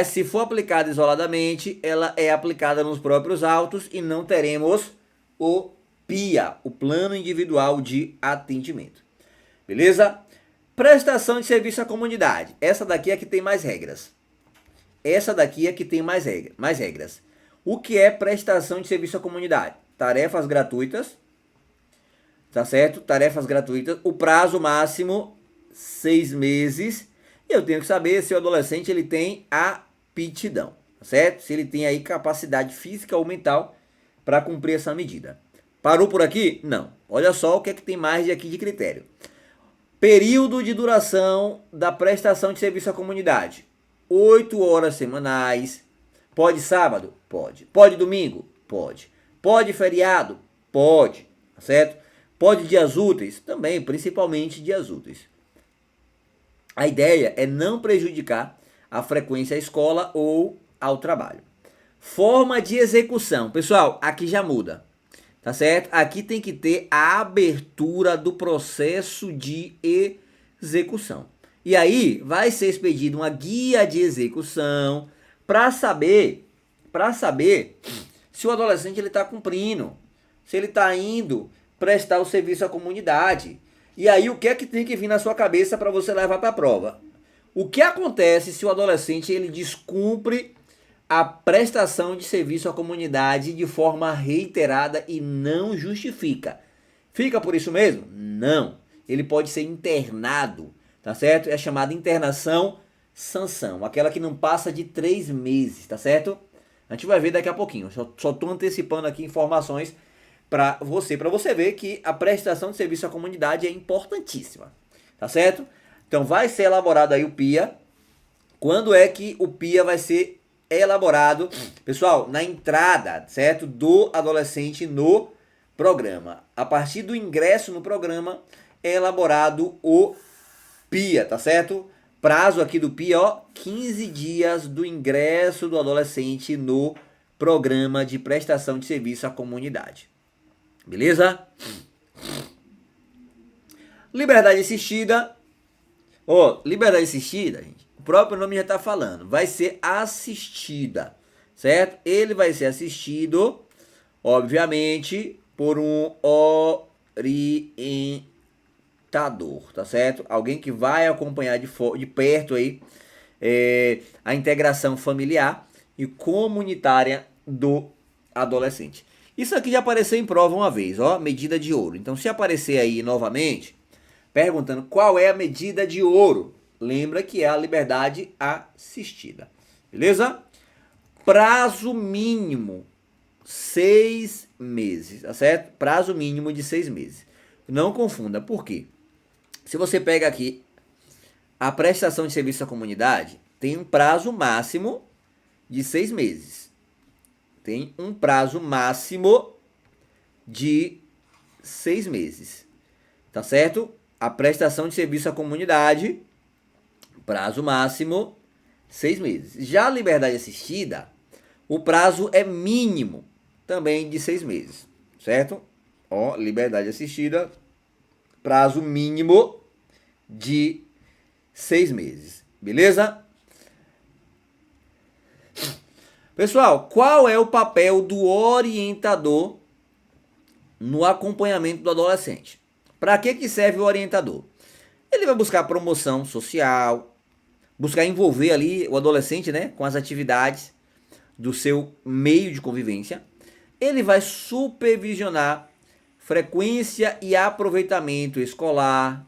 Se for aplicada isoladamente, ela é aplicada nos próprios autos e não teremos o PIA, o Plano Individual de Atendimento. Beleza? Prestação de serviço à comunidade. Essa daqui é que tem mais regras. Mais regras. O que é prestação de serviço à comunidade? Tarefas gratuitas. Tá certo? Tarefas gratuitas. O prazo máximo, 6 meses. E eu tenho que saber se o adolescente ele tem aptidão, tá certo? Se ele tem aí capacidade física ou mental para cumprir essa medida. Parou por aqui? Não. Olha só o que é que tem mais aqui de critério. Período de duração da prestação de serviço à comunidade. 8 horas semanais. Pode sábado? Pode. Pode domingo? Pode. Pode feriado? Pode. Tá certo? Pode dias úteis? Também, principalmente dias úteis. A ideia é não prejudicar a frequência à escola ou ao trabalho. Forma de execução. Pessoal, aqui já muda. Tá certo? Aqui tem que ter a abertura do processo de execução. E aí vai ser expedida uma guia de execução para saber se o adolescente ele está cumprindo. se ele está indo prestar o serviço à comunidade. E aí o que é que tem que vir na sua cabeça para você levar para a prova? O que acontece se o adolescente ele descumpre a prestação de serviço à comunidade de forma reiterada e não justifica? Fica por isso mesmo? Não. Ele pode ser internado, tá certo? É chamada internação sanção, aquela que não passa de 3 meses, tá certo? A gente vai ver daqui a pouquinho. Só tô antecipando aqui informações para você ver que a prestação de serviço à comunidade é importantíssima, tá certo? Então vai ser elaborado aí o PIA. Quando é que o PIA vai ser elaborado? Pessoal, na entrada, certo? Do adolescente no programa. A partir do ingresso no programa é elaborado o PIA, tá certo? Prazo aqui do PIA, ó, 15 dias do ingresso do adolescente no programa de prestação de serviço à comunidade. Beleza? Liberdade assistida. Ó, liberdade assistida, gente, o próprio nome já tá falando, vai ser assistida, certo? Ele vai ser assistido, obviamente, por um orientador, tá certo? Alguém que vai acompanhar de perto aí a integração familiar e comunitária do adolescente. Isso aqui já apareceu em prova uma vez, ó, medida de ouro. Então, se aparecer aí novamente, perguntando qual é a medida de ouro, lembra que é a liberdade assistida, beleza? Prazo mínimo 6 meses, tá certo? Prazo mínimo de 6 meses. Não confunda, por quê? Se você pega aqui a prestação de serviço à comunidade, tem um prazo máximo de 6 meses. Tem um prazo máximo de 6 meses, tá certo? A prestação de serviço à comunidade, prazo máximo 6 meses. Já a liberdade assistida, o prazo é mínimo também de 6 meses, certo? Ó, liberdade assistida, prazo mínimo de 6 meses, beleza? Pessoal, qual é o papel do orientador no acompanhamento do adolescente? Para que serve o orientador? Ele vai buscar promoção social, buscar envolver ali o adolescente, né, com as atividades do seu meio de convivência. Ele vai supervisionar frequência e aproveitamento escolar.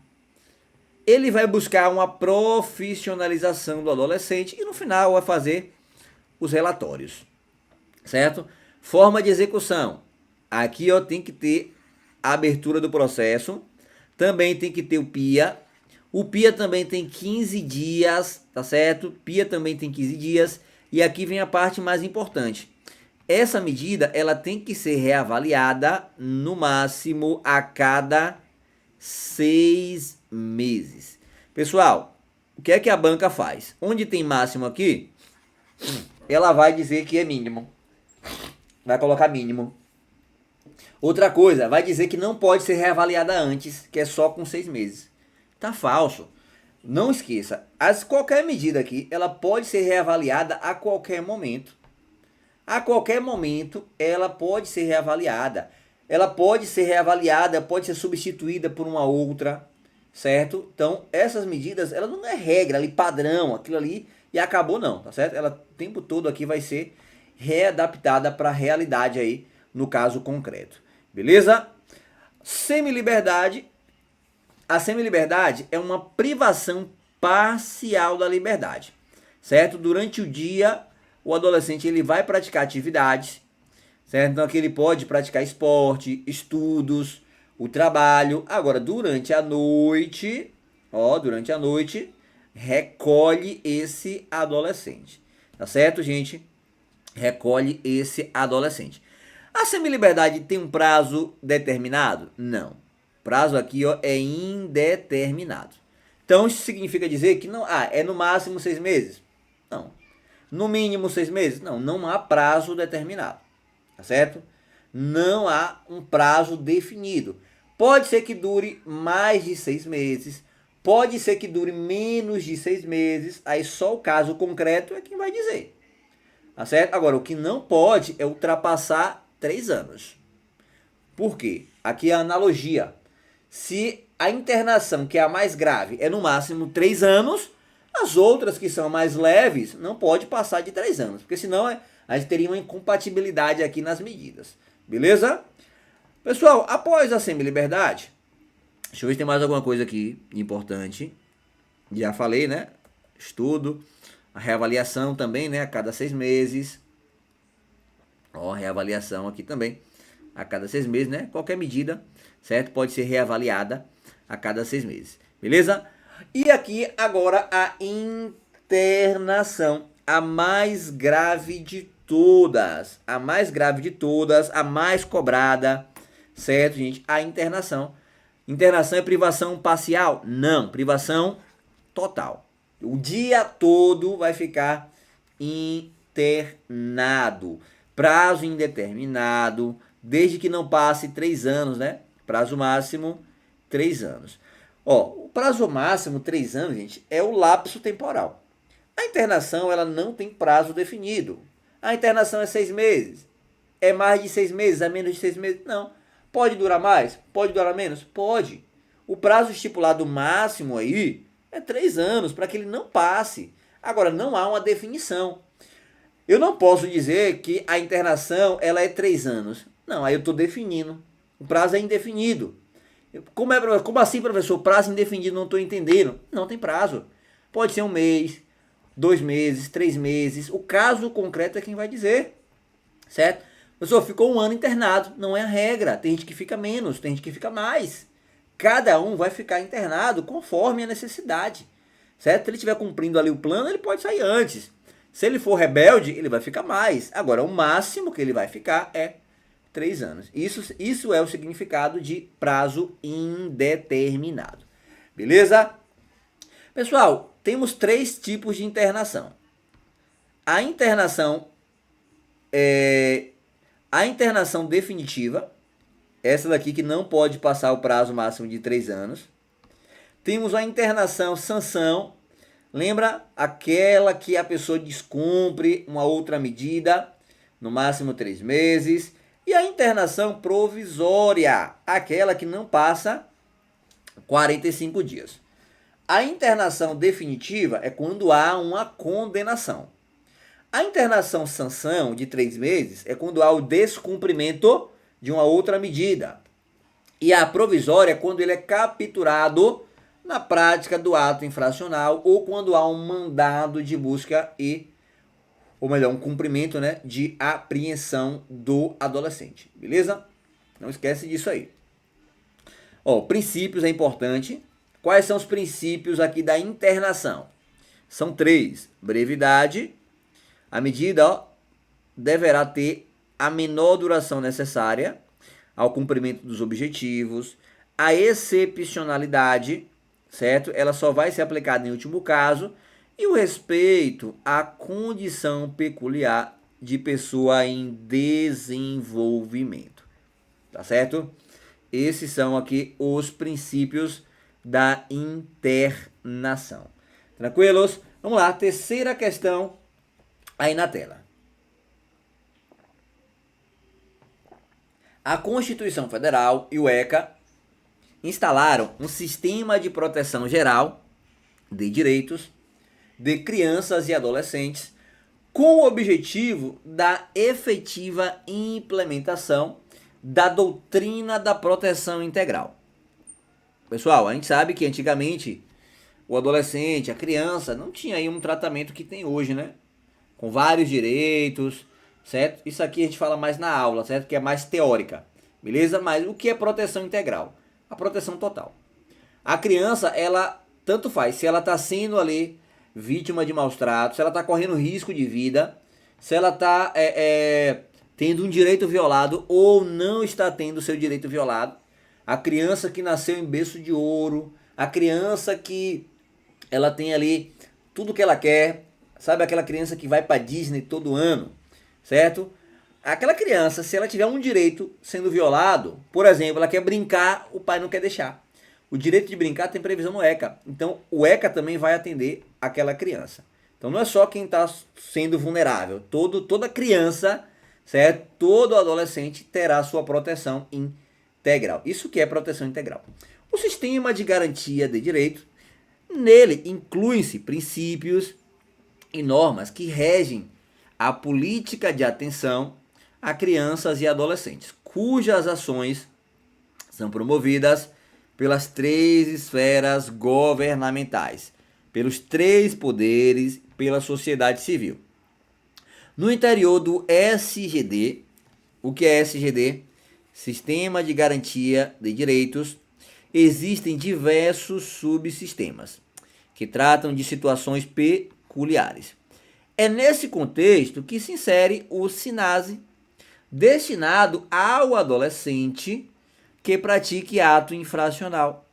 Ele vai buscar uma profissionalização do adolescente e no final vai fazer os relatórios, certo? Forma de execução. Aqui ó, tem que ter a abertura do processo, também tem que ter o PIA. O PIA também tem 15 dias, tá certo? PIA também tem 15 dias. E aqui vem a parte mais importante. Essa medida, ela tem que ser reavaliada no máximo a cada 6 meses. Pessoal, o que é que a banca faz? Onde tem máximo aqui, ela vai dizer que é mínimo. Vai colocar mínimo. Outra coisa, vai dizer que não pode ser reavaliada antes, que é só com 6 meses. Tá falso. Não esqueça, qualquer medida aqui, ela pode ser reavaliada a qualquer momento. A qualquer momento, ela pode ser reavaliada. Ela pode ser reavaliada, pode ser substituída por uma outra, certo? Então, essas medidas, ela não é regra ali, padrão, aquilo ali, e acabou não, tá certo? Ela o tempo todo aqui vai ser readaptada para a realidade aí, no caso concreto. Beleza? Semiliberdade. A semiliberdade é uma privação parcial da liberdade, certo? Durante o dia, o adolescente ele vai praticar atividades, certo? Então aqui ele pode praticar esporte, estudos, o trabalho. Agora, durante a noite, recolhe esse adolescente, tá certo, gente? Recolhe esse adolescente. A semiliberdade tem um prazo determinado? Não. Prazo aqui ó, é indeterminado. Então isso significa dizer que não, é no máximo 6 meses? Não. No mínimo 6 meses? Não, não há prazo determinado. Tá certo? Não há um prazo definido. Pode ser que dure mais de 6 meses, pode ser que dure menos de 6 meses, aí só o caso concreto é quem vai dizer. Tá certo? Agora, o que não pode é ultrapassar 3 anos. Por quê? Aqui é a analogia. Se a internação, que é a mais grave, é no máximo 3 anos, as outras que são mais leves não pode passar de 3 anos, porque senão a gente teria uma incompatibilidade aqui nas medidas. Beleza? Pessoal, após a semi-liberdade, deixa eu ver se tem mais alguma coisa aqui importante. Já falei, né? Estudo, a reavaliação também, né? A cada 6 meses. Ó, reavaliação aqui também. A cada 6 meses, né? Qualquer medida, certo? Pode ser reavaliada a cada 6 meses. Beleza? E aqui agora a internação. A mais grave de todas. A mais grave de todas. A mais cobrada. Certo, gente? A internação. Internação é privação parcial? Não. Privação total. O dia todo vai ficar internado. Prazo indeterminado, desde que não passe 3 anos, né? Prazo máximo, 3 anos. Ó, o prazo máximo, 3 anos, gente, é o lapso temporal. A internação, ela não tem prazo definido. A internação é 6 meses. É mais de 6 meses? É menos de 6 meses? Não. Pode durar mais? Pode durar menos? Pode. O prazo estipulado máximo aí é 3 anos, para que ele não passe. Agora, não há uma definição. Eu não posso dizer que a internação ela é 3 anos. Não, aí eu estou definindo. O prazo é indefinido. Como assim, professor? Prazo indefinido, não estou entendendo. Não tem prazo. Pode ser 1 mês, 2 meses, 3 meses. O caso concreto é quem vai dizer. Certo? Professor, ficou 1 ano internado. Não é a regra. Tem gente que fica menos, tem gente que fica mais. Cada um vai ficar internado conforme a necessidade. Certo? Se ele estiver cumprindo ali o plano, ele pode sair antes. Se ele for rebelde, ele vai ficar mais. Agora, o máximo que ele vai ficar é 3 anos. Isso é o significado de prazo indeterminado. Beleza? Pessoal, temos 3 tipos de internação. A internação definitiva, essa daqui que não pode passar o prazo máximo de 3 anos. Temos a internação sanção. Lembra aquela que a pessoa descumpre uma outra medida, no máximo 3 meses. E a internação provisória, aquela que não passa 45 dias. A internação definitiva é quando há uma condenação. A internação sanção de 3 meses é quando há o descumprimento de uma outra medida. E a provisória é quando ele é capturado na prática do ato infracional ou quando há um mandado de busca ou melhor, um cumprimento, né, de apreensão do adolescente. Beleza? Não esquece disso aí. Ó, princípios é importante. Quais são os princípios aqui da internação? São 3. Brevidade. A medida deverá ter a menor duração necessária ao cumprimento dos objetivos. A excepcionalidade, certo? Ela só vai ser aplicada em último caso. E o respeito à condição peculiar de pessoa em desenvolvimento. Tá certo? Esses são aqui os princípios da internação. Tranquilos? Vamos lá, terceira questão aí na tela. A Constituição Federal e o ECA instalaram um sistema de proteção geral de direitos de crianças e adolescentes com o objetivo da efetiva implementação da doutrina da proteção integral. Pessoal, a gente sabe que antigamente o adolescente, a criança, não tinha aí um tratamento que tem hoje, né? Com vários direitos, certo? Isso aqui a gente fala mais na aula, certo? Que é mais teórica, beleza? Mas o que é proteção integral? A proteção total. A criança, ela tanto faz, se ela está sendo ali vítima de maus tratos, se ela está correndo risco de vida, se ela está tendo um direito violado ou não está tendo o seu direito violado. A criança que nasceu em berço de ouro, a criança que ela tem ali tudo que ela quer, sabe aquela criança que vai para Disney todo ano, certo? Aquela criança, se ela tiver um direito sendo violado, por exemplo, ela quer brincar, o pai não quer deixar. O direito de brincar tem previsão no ECA. Então, o ECA também vai atender aquela criança. Então, não é só quem está sendo vulnerável. Toda criança, certo? Todo adolescente terá sua proteção integral. Isso que é proteção integral. O sistema de garantia de direitos, nele incluem-se princípios e normas que regem a política de atenção a crianças e adolescentes, cujas ações são promovidas pelas 3 esferas governamentais, pelos 3 poderes, pela sociedade civil. No interior do SGD, o que é SGD? Sistema de Garantia de Direitos, existem diversos subsistemas que tratam de situações peculiares. É nesse contexto que se insere o SINASE, destinado ao adolescente que pratique ato infracional.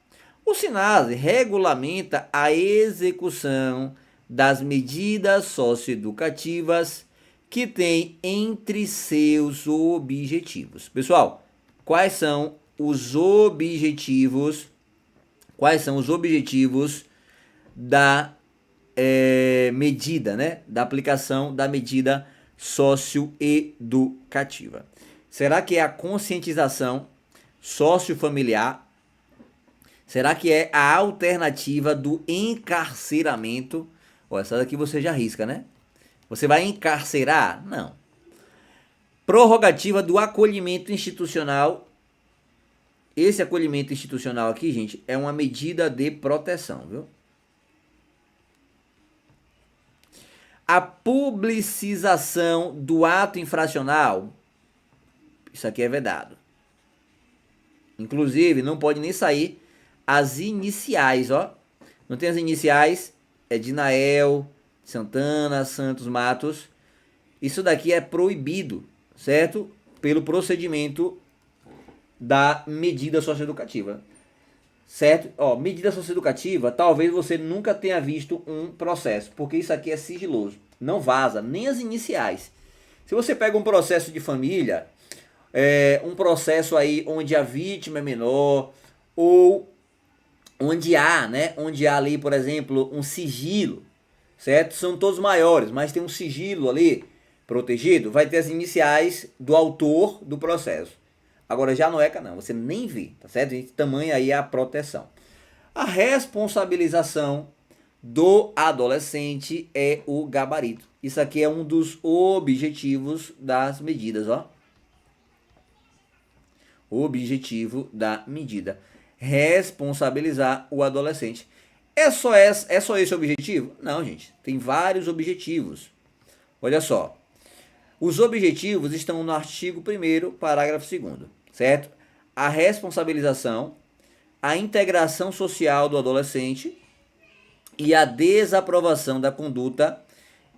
O SINASE regulamenta a execução das medidas socioeducativas que tem entre seus objetivos. Pessoal, quais são os objetivos? Quais são os objetivos da medida, né? Da aplicação da medida socioeducativa? Será que é a conscientização sociofamiliar? Será que é a alternativa do encarceramento? Ó, essa daqui você já arrisca, né? Você vai encarcerar? Não. Prorrogativa do acolhimento institucional. Esse acolhimento institucional aqui, gente, é uma medida de proteção, viu? A publicização do ato infracional. Isso aqui é vedado. Inclusive, não pode nem sair as iniciais, ó. Não tem as iniciais? É Dinael, Santana, Santos, Matos. Isso daqui é proibido, certo? Pelo procedimento da medida socioeducativa, certo? Ó, medida socioeducativa, talvez você nunca tenha visto um processo, porque isso aqui é sigiloso, não vaza, nem as iniciais. Se você pega um processo de família, um processo aí onde a vítima é menor, ou onde há, né? Onde há ali, por exemplo, um sigilo, certo? São todos maiores, mas tem um sigilo ali protegido, vai ter as iniciais do autor do processo. Agora já no ECA não, você nem vê, tá certo? Tamanho aí é a proteção. A responsabilização do adolescente é o gabarito. Isso aqui é um dos objetivos das medidas, ó. O objetivo da medida: responsabilizar o adolescente. É só esse o objetivo? Não, gente. Tem vários objetivos. Olha só. Os objetivos estão no artigo 1º, parágrafo 2º, certo? A responsabilização, a integração social do adolescente e a desaprovação da conduta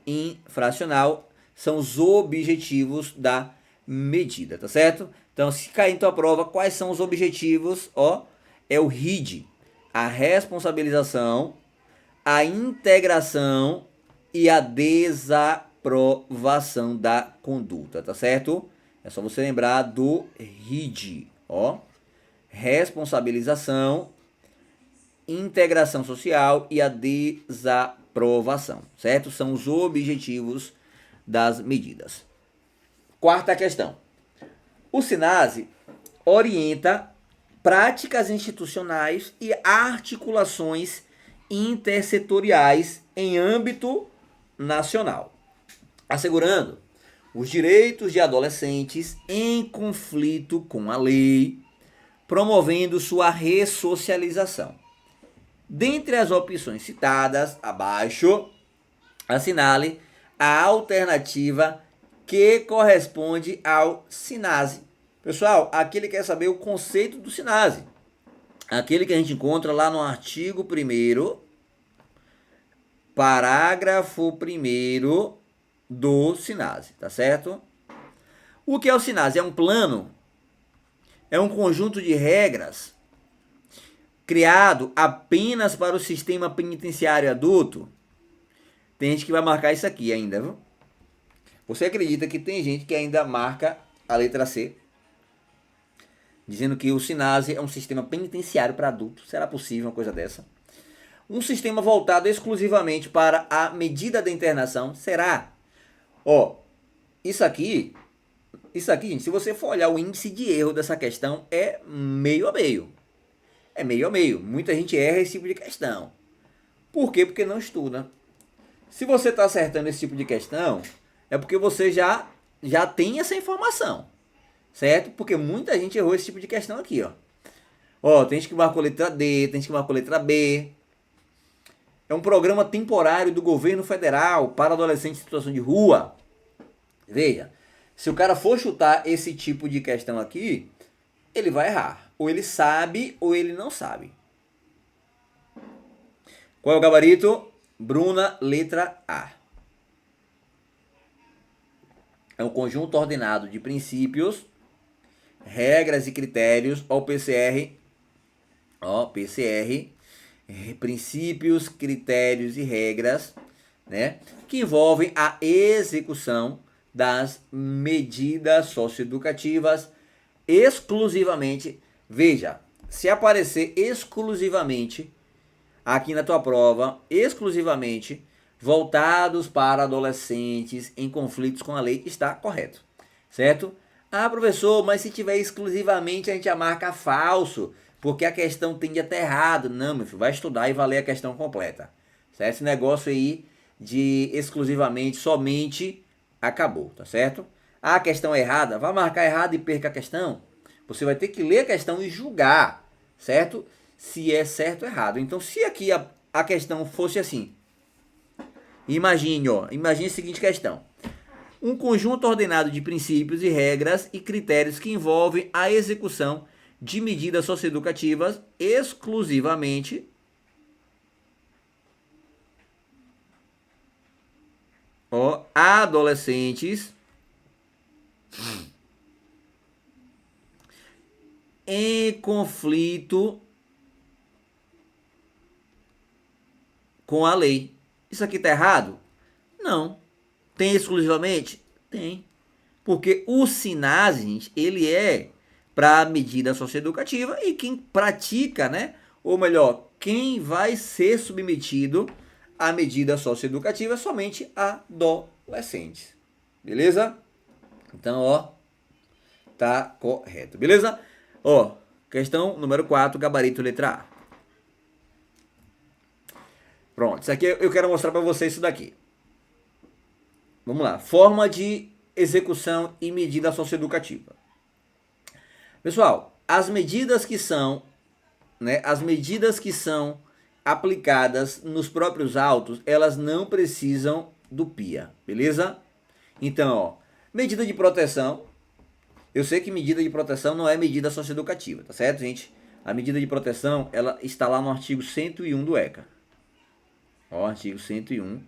infracional são os objetivos da medida, tá certo? Então, se cair em tua prova, quais são os objetivos? Ó, é o RID, a responsabilização, a integração e a desaprovação da conduta, tá certo? É só você lembrar do RID, ó. Responsabilização, integração social e a desaprovação, certo? São os objetivos das medidas. Quarta questão. O SINASE orienta práticas institucionais e articulações intersetoriais em âmbito nacional, assegurando os direitos de adolescentes em conflito com a lei, promovendo sua ressocialização. Dentre as opções citadas abaixo, assinale a alternativa que corresponde ao SINASE. Pessoal, aqui ele quer saber o conceito do SINASE. Aquele que a gente encontra lá no artigo 1º, parágrafo 1º do SINASE, tá certo? O que é o SINASE? É um plano, é um conjunto de regras criado apenas para o sistema penitenciário adulto. Tem gente que vai marcar isso aqui ainda, viu? Você acredita que tem gente que ainda marca a letra C, dizendo que o SINASE é um sistema penitenciário para adultos? Será possível uma coisa dessa? Um sistema voltado exclusivamente para a medida de internação? Será? Ó, isso aqui Isso aqui, gente, se você for olhar o índice de erro dessa questão, é meio a meio. É meio a meio. Muita gente erra esse tipo de questão. Por quê? Porque não estuda. Se você está acertando esse tipo de questão, é porque você já tem essa informação. Certo? Porque muita gente errou esse tipo de questão aqui, ó. Ó, tem gente que marcou letra D, tem gente que marcou letra B. É um programa temporário do governo federal para adolescentes em situação de rua. Veja, se o cara for chutar esse tipo de questão aqui, ele vai errar. Ou ele sabe ou ele não sabe. Qual é o gabarito? Bruna, letra A. É um conjunto ordenado de princípios, regras e critérios, ou PCR, princípios, critérios e regras, né, que envolvem a execução das medidas socioeducativas exclusivamente. Veja, se aparecer exclusivamente aqui na tua prova, exclusivamente voltados para adolescentes em conflitos com a lei, está correto, certo? Ah, professor, mas se tiver exclusivamente a gente já marca falso, porque a questão tende a estar errado. Não, meu filho, vai estudar e valer a questão completa, certo? Esse negócio aí de exclusivamente, somente, acabou, tá certo? Ah, a questão é errada, vai marcar errado e perca a questão. Você vai ter que ler a questão e julgar, certo? Se é certo ou errado. Então, se aqui a questão fosse assim, imagine a seguinte questão. Um conjunto ordenado de princípios e regras e critérios que envolvem a execução de medidas socioeducativas exclusivamente adolescentes em conflito com a lei. Isso aqui tá errado? Não. Tem exclusivamente? Tem. Porque o SINASE, gente, ele é para medida socioeducativa e quem pratica, né? Ou melhor, quem vai ser submetido à medida socioeducativa é somente adolescentes. Beleza? Então, ó, tá correto. Beleza? Ó, questão número 4, gabarito letra A. Pronto, isso aqui eu quero mostrar para vocês isso daqui. Vamos lá. Forma de execução e medida socioeducativa. Pessoal, as medidas que são aplicadas nos próprios autos, elas não precisam do PIA, beleza? Então, ó, medida de proteção. Eu sei que medida de proteção não é medida socioeducativa, tá certo, gente? A medida de proteção, ela está lá no artigo 101 do ECA. Ó, artigo 101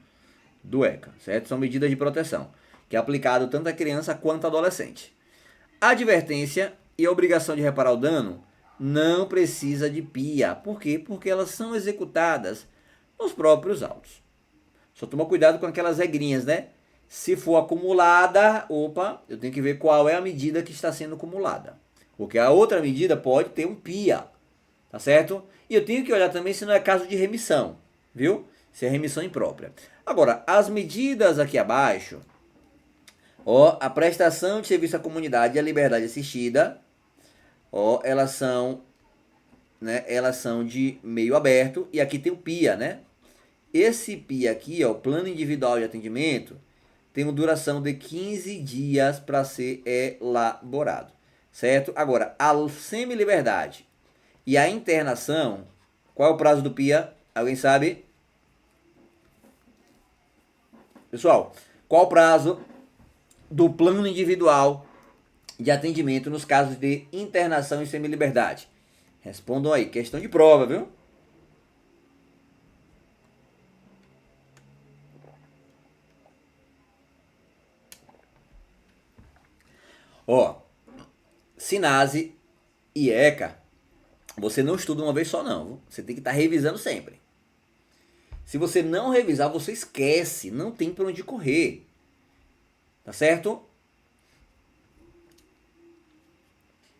do ECA, certo? São medidas de proteção, que é aplicado tanto a criança quanto a adolescente. A advertência e a obrigação de reparar o dano não precisa de PIA. Por quê? Porque elas são executadas nos próprios autos. Só toma cuidado com aquelas regrinhas, né? Se for acumulada, eu tenho que ver qual é a medida que está sendo acumulada. Porque a outra medida pode ter um PIA, tá certo? E eu tenho que olhar também se não é caso de remissão, viu? Se é remissão imprópria. Agora, as medidas aqui abaixo, ó, a prestação de serviço à comunidade e a liberdade assistida, ó, elas são de meio aberto e aqui tem o PIA, né? Esse PIA aqui, ó, Plano Individual de Atendimento, tem uma duração de 15 dias para ser elaborado, certo? Agora, a semi-liberdade e a internação, qual é o prazo do PIA? Alguém sabe? Pessoal, qual o prazo do plano individual de atendimento nos casos de internação e semi-liberdade? Respondam aí, questão de prova, viu? Ó, SINASE e ECA, você não estuda uma vez só não, viu? Você tem que estar revisando sempre. Se você não revisar, você esquece, não tem para onde correr. Tá certo?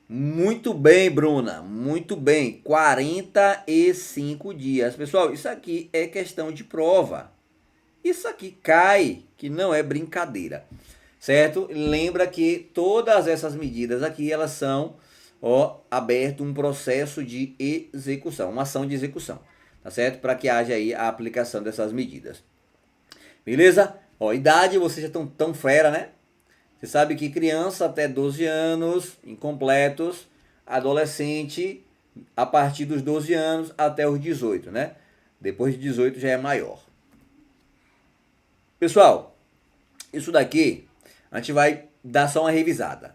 Muito bem, Bruna. Muito bem. 45 dias. Pessoal, isso aqui é questão de prova. Isso aqui cai, que não é brincadeira. certo? Lembra que todas essas medidas aqui, elas são, aberto um processo de execução, uma ação de execução, tá certo? Para que haja aí a aplicação dessas medidas. Beleza? Idade, vocês já estão tão fera, né? Você sabe que criança até 12 anos, incompletos, adolescente a partir dos 12 anos até os 18, né? Depois de 18 já é maior. Pessoal, isso daqui a gente vai dar só uma revisada,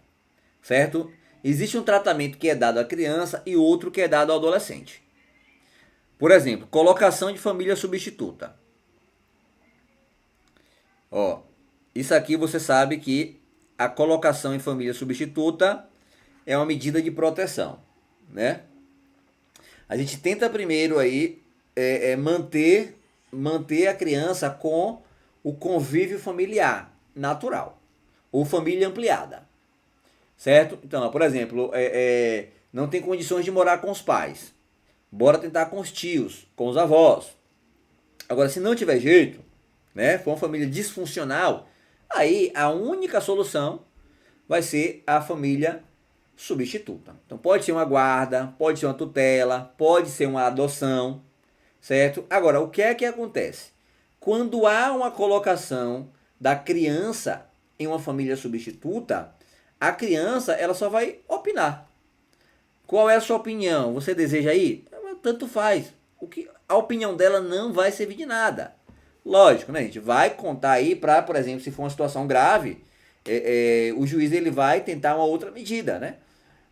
certo? Existe um tratamento que é dado à criança e outro que é dado ao adolescente. Por exemplo, colocação de família substituta. Isso aqui você sabe que a colocação em família substituta é uma medida de proteção, né? A gente tenta primeiro aí manter a criança com o convívio familiar natural ou família ampliada, certo? Então, por exemplo, não tem condições de morar com os pais, bora tentar com os tios, com os avós. Agora, se não tiver jeito, né, for uma família disfuncional, aí a única solução vai ser a família substituta. Então pode ser uma guarda, pode ser uma tutela, pode ser uma adoção, certo? Agora, o que é que acontece? Quando há uma colocação da criança em uma família substituta, a criança ela só vai opinar. Qual é a sua opinião? Você deseja ir? Tanto faz. A opinião dela não vai servir de nada. Lógico, né? A gente vai contar aí para, por exemplo, se for uma situação grave, o juiz ele vai tentar uma outra medida, né?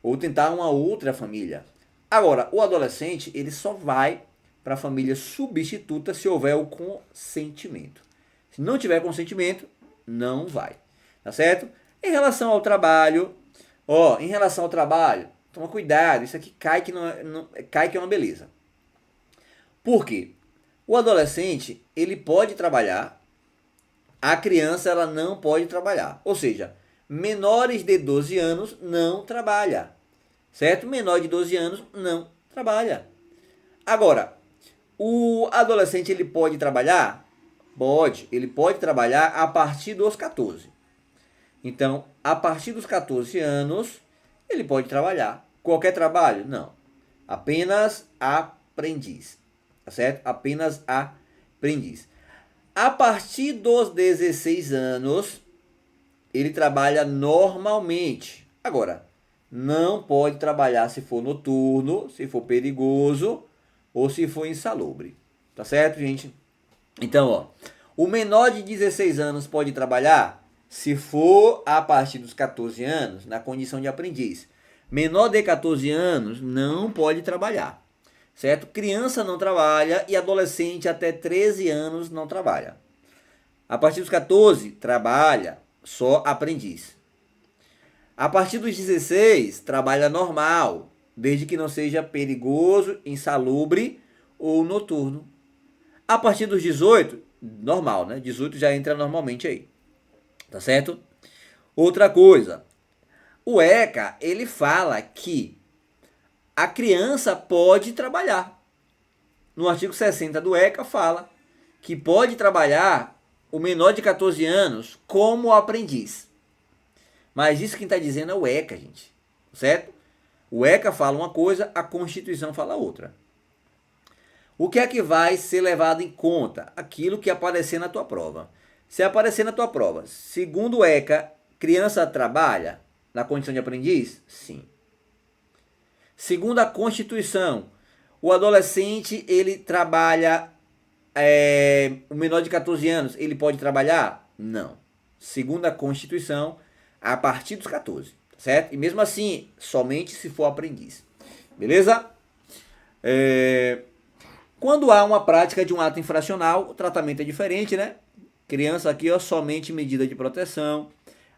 Ou tentar uma outra família. Agora, o adolescente ele só vai para a família substituta se houver o consentimento. Se não tiver consentimento, não vai. Tá certo? Em relação ao trabalho, toma cuidado, isso aqui cai que é uma beleza. Por quê? O adolescente, ele pode trabalhar, a criança ela não pode trabalhar. Ou seja, menores de 12 anos não trabalha. Certo? Menor de 12 anos não trabalha. Agora, o adolescente ele pode trabalhar? Pode. Ele pode trabalhar a partir dos 14. Então, a partir dos 14 anos, ele pode trabalhar. Qualquer trabalho? Não. Apenas aprendiz. Tá certo? Apenas aprendiz. A partir dos 16 anos, ele trabalha normalmente. Agora, não pode trabalhar se for noturno, se for perigoso ou se for insalubre. Tá certo, gente? Então, o menor de 16 anos pode trabalhar se for a partir dos 14 anos, na condição de aprendiz. Menor de 14 anos não pode trabalhar. Certo? Criança não trabalha e adolescente até 13 anos não trabalha. A partir dos 14, trabalha só aprendiz. A partir dos 16, trabalha normal, desde que não seja perigoso, insalubre ou noturno. A partir dos 18, normal, né? 18 já entra normalmente aí. Tá certo? Outra coisa, o ECA, ele fala que a criança pode trabalhar. No artigo 60 do ECA fala que pode trabalhar o menor de 14 anos como aprendiz. Mas isso quem está dizendo é o ECA, gente. Certo? O ECA fala uma coisa, a Constituição fala outra. O que é que vai ser levado em conta? Aquilo que aparecer na tua prova. Se aparecer na tua prova, segundo o ECA, criança trabalha na condição de aprendiz? Sim. Segundo a Constituição, o adolescente, ele trabalha, o menor de 14 anos, ele pode trabalhar? Não. Segundo a Constituição, a partir dos 14, certo? E mesmo assim, somente se for aprendiz. Beleza? Quando há uma prática de um ato infracional, o tratamento é diferente, né? Criança aqui, somente medida de proteção.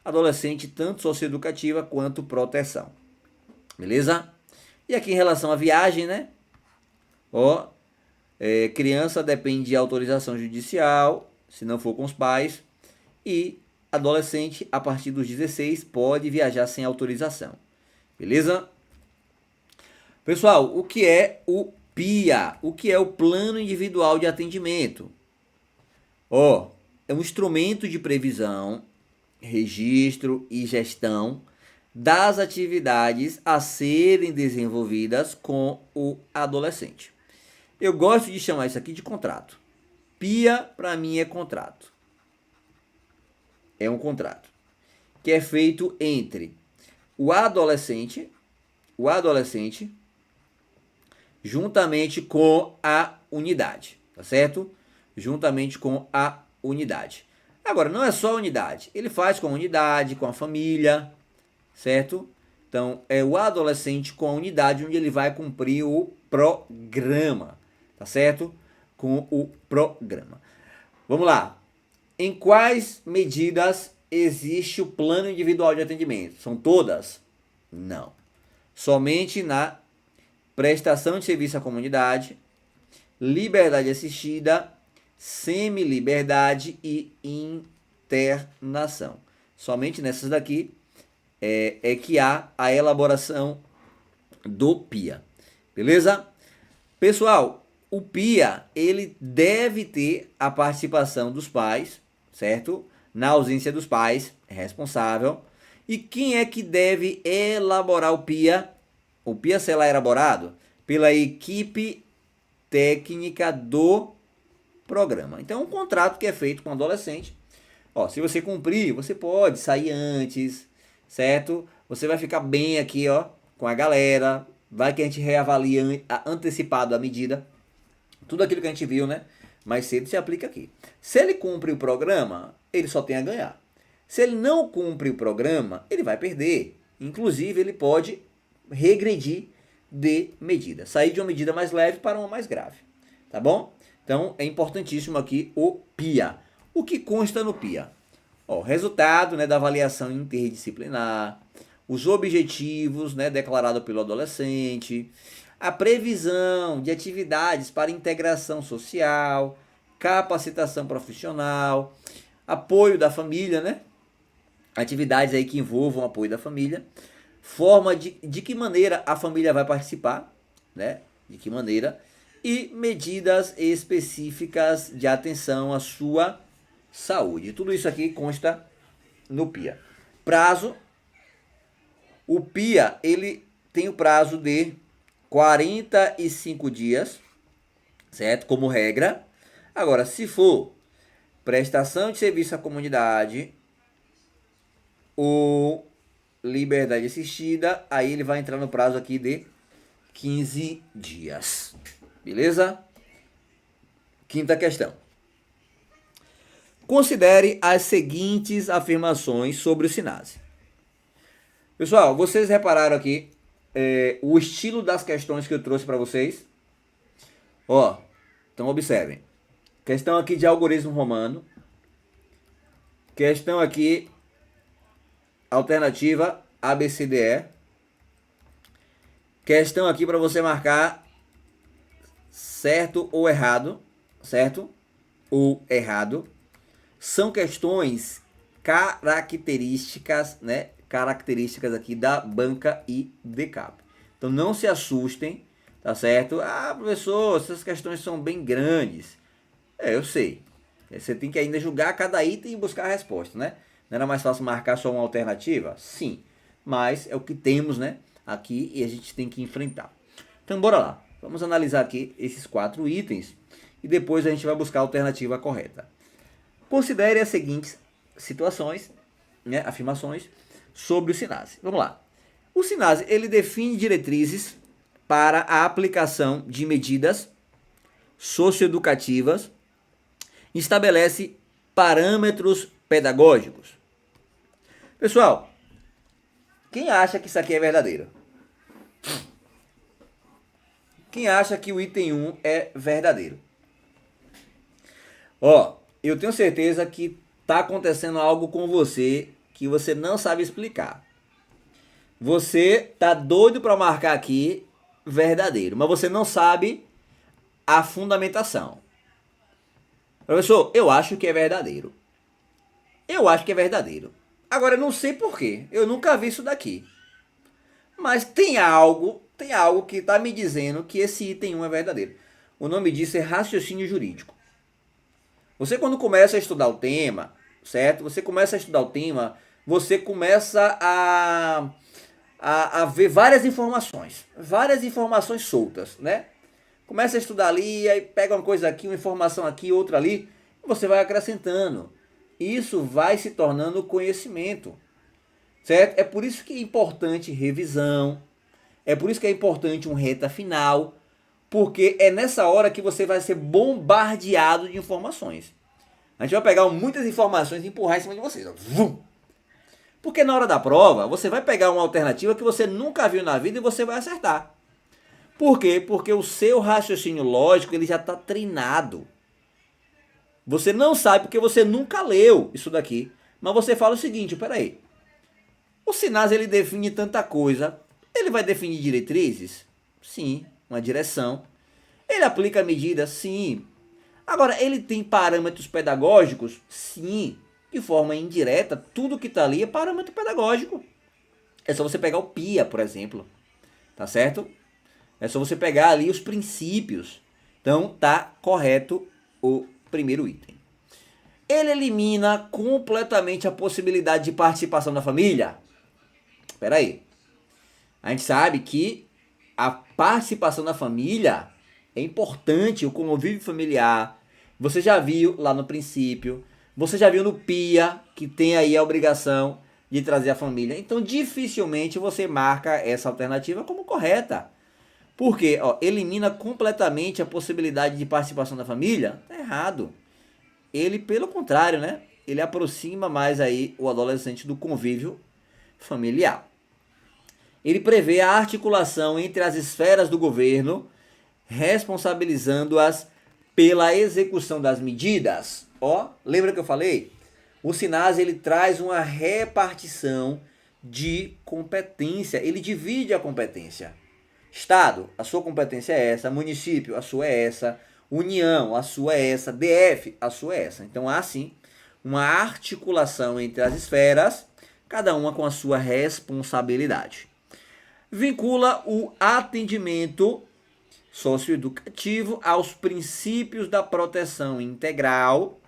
Adolescente, tanto socioeducativa quanto proteção. Beleza? E aqui em relação à viagem, né? Criança depende de autorização judicial, se não for com os pais. E adolescente, a partir dos 16, pode viajar sem autorização. Beleza? Pessoal, o que é o PIA? O que é o Plano Individual de Atendimento? É um instrumento de previsão registro e gestão das atividades a serem desenvolvidas com o adolescente. Eu gosto de chamar isso aqui de contrato. PIA, para mim, é contrato. É um contrato que é feito entre o adolescente juntamente com a unidade, tá certo? Juntamente com a unidade. Agora, não é só a unidade, ele faz com a unidade, com a família, certo? Então, é o adolescente com a unidade onde ele vai cumprir o programa, tá certo? Com o programa. Vamos lá. Em quais medidas existe o plano individual de atendimento? São todas? Não. Somente na prestação de serviço à comunidade, liberdade assistida, semi-liberdade e internação. Somente nessas daqui é que há a elaboração do PIA. Beleza? Pessoal, o PIA, ele deve ter a participação dos pais, certo? Na ausência dos pais, é responsável. E quem é que deve elaborar o PIA? O PIA será elaborado pela equipe técnica do programa. Então, é um contrato que é feito com o adolescente. Ó, se você cumprir, você pode sair antes, certo? Você vai ficar bem aqui, ó, com a galera. Vai que a gente reavalia antecipado a medida. Tudo aquilo que a gente viu, né? Mais cedo se aplica aqui. Se ele cumpre o programa, ele só tem a ganhar. Se ele não cumpre o programa, ele vai perder. Inclusive, ele pode regredir de medida. Sair de uma medida mais leve para uma mais grave. Tá bom? Então, é importantíssimo aqui o PIA. O que consta no PIA? Ó, resultado, né, da avaliação interdisciplinar, os objetivos, né, declarados pelo adolescente, a previsão de atividades para integração social, capacitação profissional, apoio da família, né? Atividades aí que envolvam apoio da família, forma de que maneira a família vai participar, né? De que maneira, e medidas específicas de atenção à sua saúde. Tudo isso aqui consta no PIA. Prazo. O PIA, ele tem o prazo de 45 dias, certo? Como regra. Agora, se for prestação de serviço à comunidade ou liberdade assistida, aí ele vai entrar no prazo aqui de 15 dias. Beleza? Quinta questão. Considere as seguintes afirmações sobre o SINASE. Pessoal, vocês repararam aqui o estilo das questões que eu trouxe para vocês? Ó, então observem. Questão aqui de algoritmo romano. Questão aqui, alternativa ABCDE. Questão aqui para você marcar certo ou errado, certo ou errado. São questões características, né? Características aqui da banca IDCAP. Então não se assustem, tá certo? Ah, professor, essas questões são bem grandes. Eu sei. Você tem que ainda julgar cada item e buscar a resposta, né? Não era mais fácil marcar só uma alternativa? Sim. Mas é o que temos, né? Aqui e a gente tem que enfrentar. Então bora lá. Vamos analisar aqui esses 4 itens e depois a gente vai buscar a alternativa correta. Considere as seguintes situações, né, afirmações sobre o SINASE. Vamos lá. O SINASE, ele define diretrizes para a aplicação de medidas socioeducativas, estabelece parâmetros pedagógicos. Pessoal, quem acha que isso aqui é verdadeiro? Quem acha que o item 1 é verdadeiro? Ó, eu tenho certeza que está acontecendo algo com você que você não sabe explicar. Você tá doido para marcar aqui verdadeiro, mas você não sabe a fundamentação. Professor, eu acho que é verdadeiro. Eu acho que é verdadeiro. Agora, eu não sei porquê. Eu nunca vi isso daqui. Mas tem algo que está me dizendo que esse item 1 é verdadeiro. O nome disso é raciocínio jurídico. Você, quando começa a estudar o tema, certo? Você começa a estudar o tema, você começa a ver várias informações soltas, né? Começa a estudar ali, aí pega uma coisa aqui, uma informação aqui, outra ali, e você vai acrescentando. Isso vai se tornando conhecimento, certo? É por isso que é importante revisão, é por isso que é importante um reta final, porque é nessa hora que você vai ser bombardeado de informações. A gente vai pegar muitas informações e empurrar em cima de vocês. Ó. Vum! Porque na hora da prova, você vai pegar uma alternativa que você nunca viu na vida e você vai acertar. Por quê? Porque o seu raciocínio lógico ele já está treinado. Você não sabe porque você nunca leu isso daqui. Mas você fala o seguinte, peraí. O Sinase ele define tanta coisa. Ele vai definir diretrizes? Sim, uma direção. Ele aplica medidas? Sim. Agora, ele tem parâmetros pedagógicos? Sim. De forma indireta, tudo que está ali é parâmetro pedagógico. É só você pegar o PIA, por exemplo. Tá certo? É só você pegar ali os princípios. Então, tá correto o primeiro item. Ele elimina completamente a possibilidade de participação da família. Espera aí. A gente sabe que a participação da família é importante, o convívio familiar. Você já viu lá no princípio. Você já viu no PIA, que tem aí a obrigação de trazer a família. Então, dificilmente você marca essa alternativa como correta. Porque elimina completamente a possibilidade de participação da família? Tá errado. Ele, pelo contrário, né? Ele aproxima mais aí o adolescente do convívio familiar. Ele prevê a articulação entre as esferas do governo, responsabilizando-as pela execução das medidas. Lembra que eu falei? O Sinase ele traz uma repartição de competência, ele divide a competência. Estado, a sua competência é essa. Município, a sua é essa. União, a sua é essa. DF, a sua é essa. Então há sim uma articulação entre as esferas, cada uma com a sua responsabilidade. Vincula o atendimento socioeducativo aos princípios da proteção integral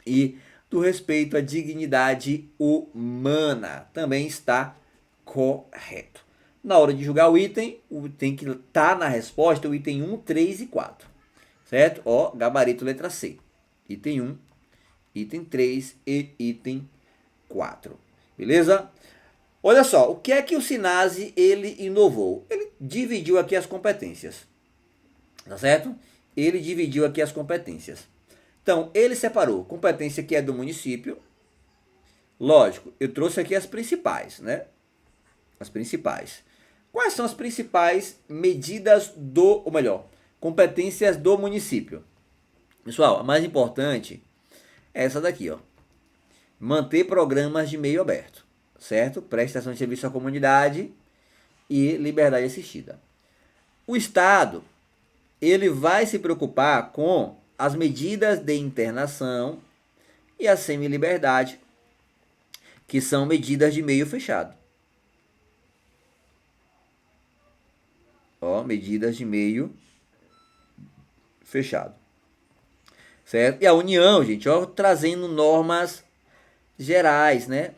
e do respeito à dignidade humana. Também está correto. Na hora de julgar o item, tem que estar na resposta o item 1, 3 e 4. Certo? Gabarito letra C. Item 1, item 3 e item 4. Beleza? Olha só, o que é que o Sinase ele inovou? Ele dividiu aqui as competências. Tá certo? Ele dividiu aqui as competências. Então, ele separou competência que é do município. Lógico, eu trouxe aqui as principais, né? As principais. Quais são as principais medidas ou melhor, competências do município? Pessoal, a mais importante é essa daqui, Manter programas de meio aberto, certo? Prestação de serviço à comunidade e liberdade assistida. O Estado, ele vai se preocupar com as medidas de internação e a semi-liberdade, que são medidas de meio fechado. Medidas de meio fechado. Certo? E a União, gente, trazendo normas gerais, né?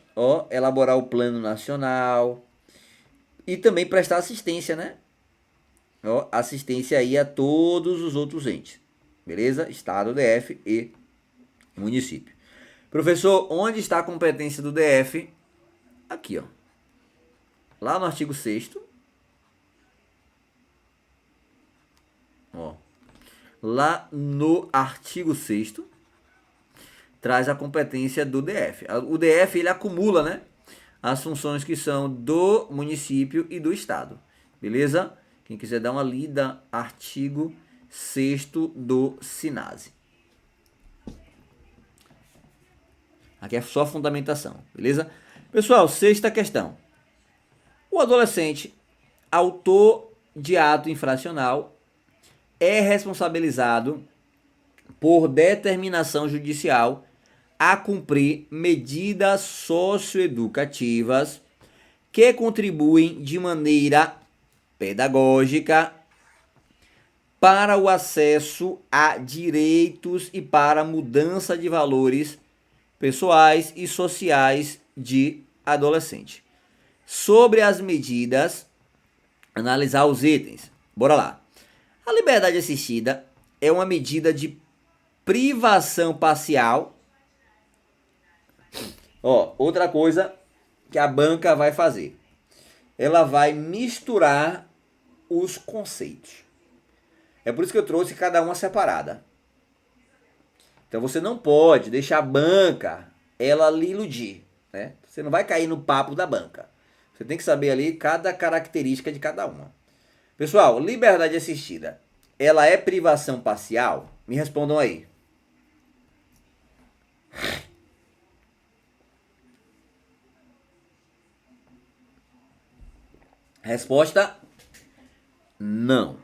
Elaborar o plano nacional e também prestar assistência, né? Assistência aí a todos os outros entes. Beleza? Estado, DF e município. Professor, onde está a competência do DF? Aqui, lá no artigo 6º. Lá no artigo 6º traz a competência do DF. O DF ele acumula, né, as funções que são do município e do estado. Beleza? Quem quiser dar uma lida, artigo 6º do Sinase. Aqui é só a fundamentação, beleza? Pessoal, sexta questão. O adolescente, autor de ato infracional, é responsabilizado por determinação judicial a cumprir medidas socioeducativas que contribuem de maneira pedagógica para o acesso a direitos e para a mudança de valores pessoais e sociais de adolescente. Sobre as medidas, analisar os itens. Bora lá. A liberdade assistida é uma medida de privação parcial. Outra coisa que a banca vai fazer. Ela vai misturar os conceitos. É por isso que eu trouxe cada uma separada. Então você não pode deixar a banca ela lhe iludir, né? Você não vai cair no papo da banca. Você tem que saber ali cada característica de cada uma. Pessoal, liberdade assistida, ela é privação parcial? Me respondam aí. Resposta: não.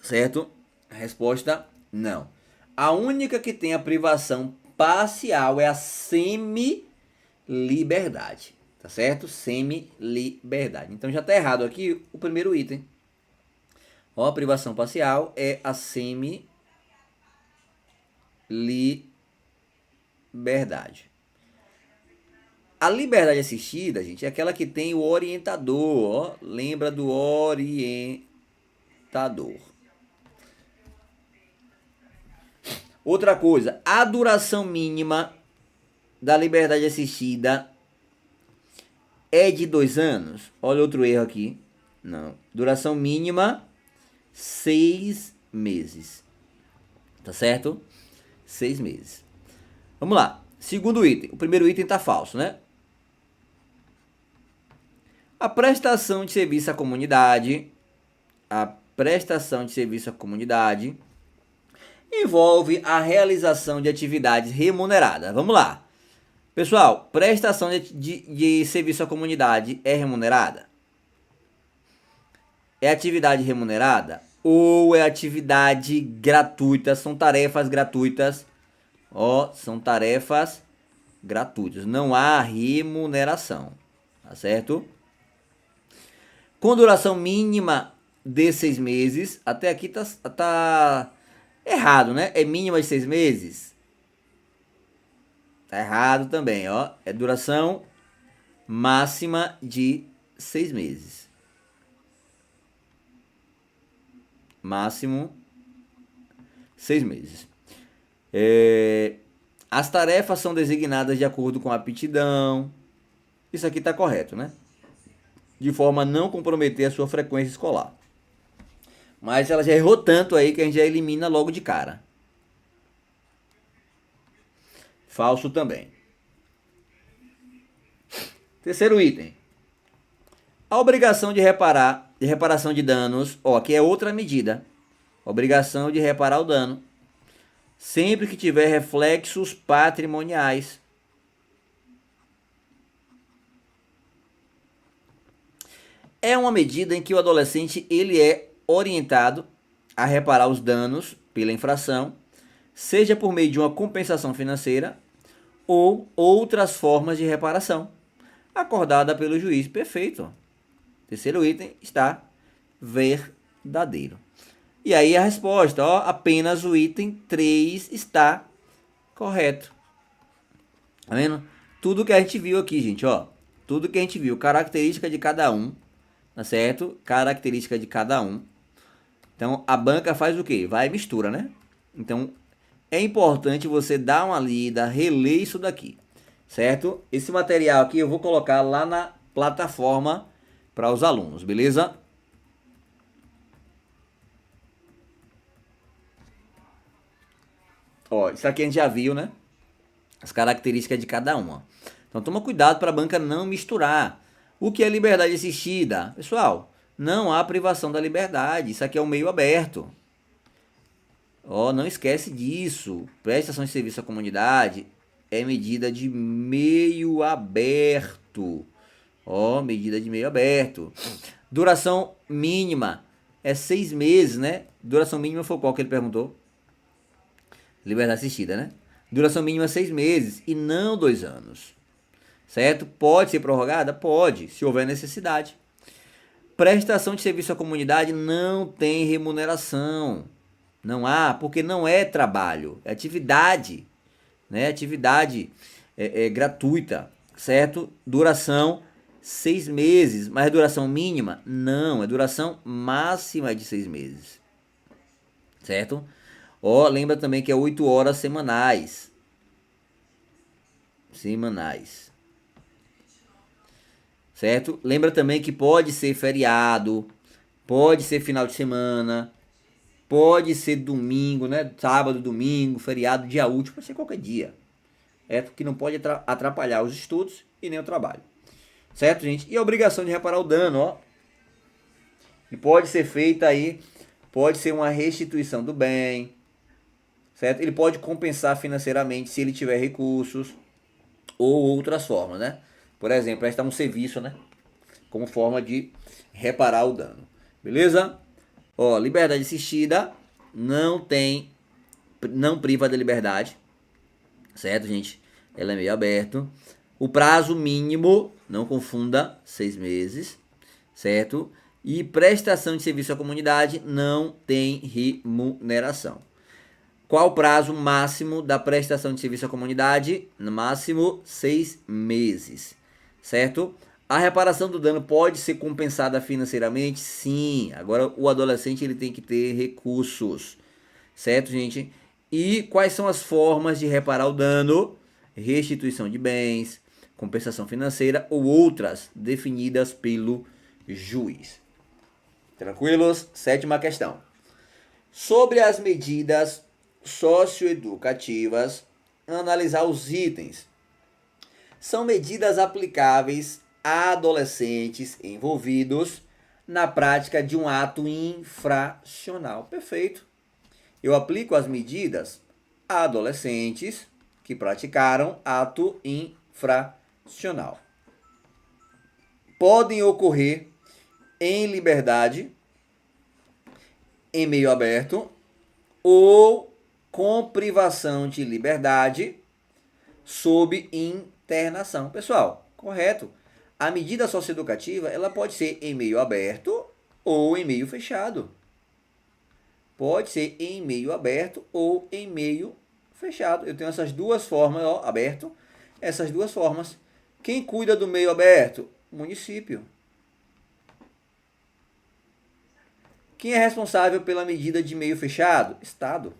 Certo? Resposta: não. A única que tem a privação parcial é a semi-liberdade. Tá certo? Semi-liberdade. Então já está errado aqui o primeiro item. A privação parcial é a semi-liberdade. A liberdade assistida, gente, é aquela que tem o orientador. Lembra do orientador. Outra coisa, a duração mínima da liberdade assistida é de 2 anos. Olha outro erro aqui. Não. Duração mínima, 6 meses. Tá certo? 6 meses. Vamos lá. Segundo item. O primeiro item tá falso, né? A prestação de serviço à comunidade. A prestação de serviço à comunidade envolve a realização de atividades remuneradas. Vamos lá. Pessoal, prestação de serviço à comunidade é remunerada? É atividade remunerada? Ou é atividade gratuita? São tarefas gratuitas. São tarefas gratuitas. Não há remuneração. Tá certo? Com duração mínima de 6 meses. Até aqui tá errado, né? É mínima de 6 meses? Tá errado também, É duração máxima de 6 meses. Máximo 6 meses. As tarefas são designadas de acordo com a aptidão. Isso aqui tá correto, né? De forma a não comprometer a sua frequência escolar. Mas ela já errou tanto aí que a gente já elimina logo de cara. Falso também. Terceiro item. A obrigação de reparação de danos. Aqui é outra medida. Obrigação de reparar o dano. Sempre que tiver reflexos patrimoniais. É uma medida em que o adolescente ele é orientado a reparar os danos pela infração, seja por meio de uma compensação financeira ou outras formas de reparação, acordada pelo juiz. Perfeito. Terceiro item está verdadeiro. E aí a resposta, apenas o item 3 está correto. Tá vendo? Tudo que a gente viu aqui, gente, tudo que a gente viu, característica de cada um, tá certo? Característica de cada um. Então, a banca faz o quê? Vai e mistura, né? Então, é importante você dar uma lida, reler isso daqui, certo? Esse material aqui eu vou colocar lá na plataforma para os alunos, beleza? Isso aqui a gente já viu, né? As características de cada uma. Então, toma cuidado para a banca não misturar. O que é liberdade assistida? Pessoal, não há privação da liberdade. Isso aqui é um meio aberto. Não esquece disso. Prestação de serviço à comunidade é medida de meio aberto. Medida de meio aberto. Duração mínima é 6 meses, né? Duração mínima foi qual que ele perguntou? Liberdade assistida, né? Duração mínima 6 meses e não 2 anos. Certo? Pode ser prorrogada? Pode, se houver necessidade. Prestação de serviço à comunidade não tem remuneração. Não há, porque não é trabalho, é atividade. Né? Atividade gratuita, certo? Duração 6 meses, mas duração mínima? Não, é duração máxima de 6 meses, certo? Ó, lembra também que é 8 horas semanais. Certo? Lembra também que pode ser feriado, pode ser final de semana, pode ser domingo, né? Sábado, domingo, feriado, dia útil, pode ser qualquer dia. Certo? Que não pode atrapalhar os estudos e nem o trabalho. Certo, gente? E a obrigação de reparar o dano, ó. E pode ser feita aí, pode ser uma restituição do bem, certo? Ele pode compensar financeiramente se ele tiver recursos ou outras formas, né? Por exemplo, prestar um serviço, né? Como forma de reparar o dano. Beleza? Ó, liberdade assistida não priva da liberdade, certo, gente? Ela é meio aberto. O prazo mínimo, não confunda, 6 meses, certo? E prestação de serviço à comunidade não tem remuneração. Qual o prazo máximo da prestação de serviço à comunidade? No máximo 6 meses, certo? A reparação do dano pode ser compensada financeiramente? Sim. Agora o adolescente ele tem que ter recursos, certo, gente? E quais são as formas de reparar o dano? Restituição de bens, compensação financeira ou outras definidas pelo juiz. Tranquilos? Sétima questão. Sobre as medidas socioeducativas, analisar os itens. São medidas aplicáveis a adolescentes envolvidos na prática de um ato infracional. Perfeito. Eu aplico as medidas a adolescentes que praticaram ato infracional. Podem ocorrer em liberdade, em meio aberto, ou com privação de liberdade sob internação. Pessoal, correto. A medida socioeducativa, ela pode ser em meio aberto ou em meio fechado. Pode ser em meio aberto ou em meio fechado. Eu tenho essas duas formas, ó, aberto, essas duas formas. Quem cuida do meio aberto? Município. Quem é responsável pela medida de meio fechado? Estado.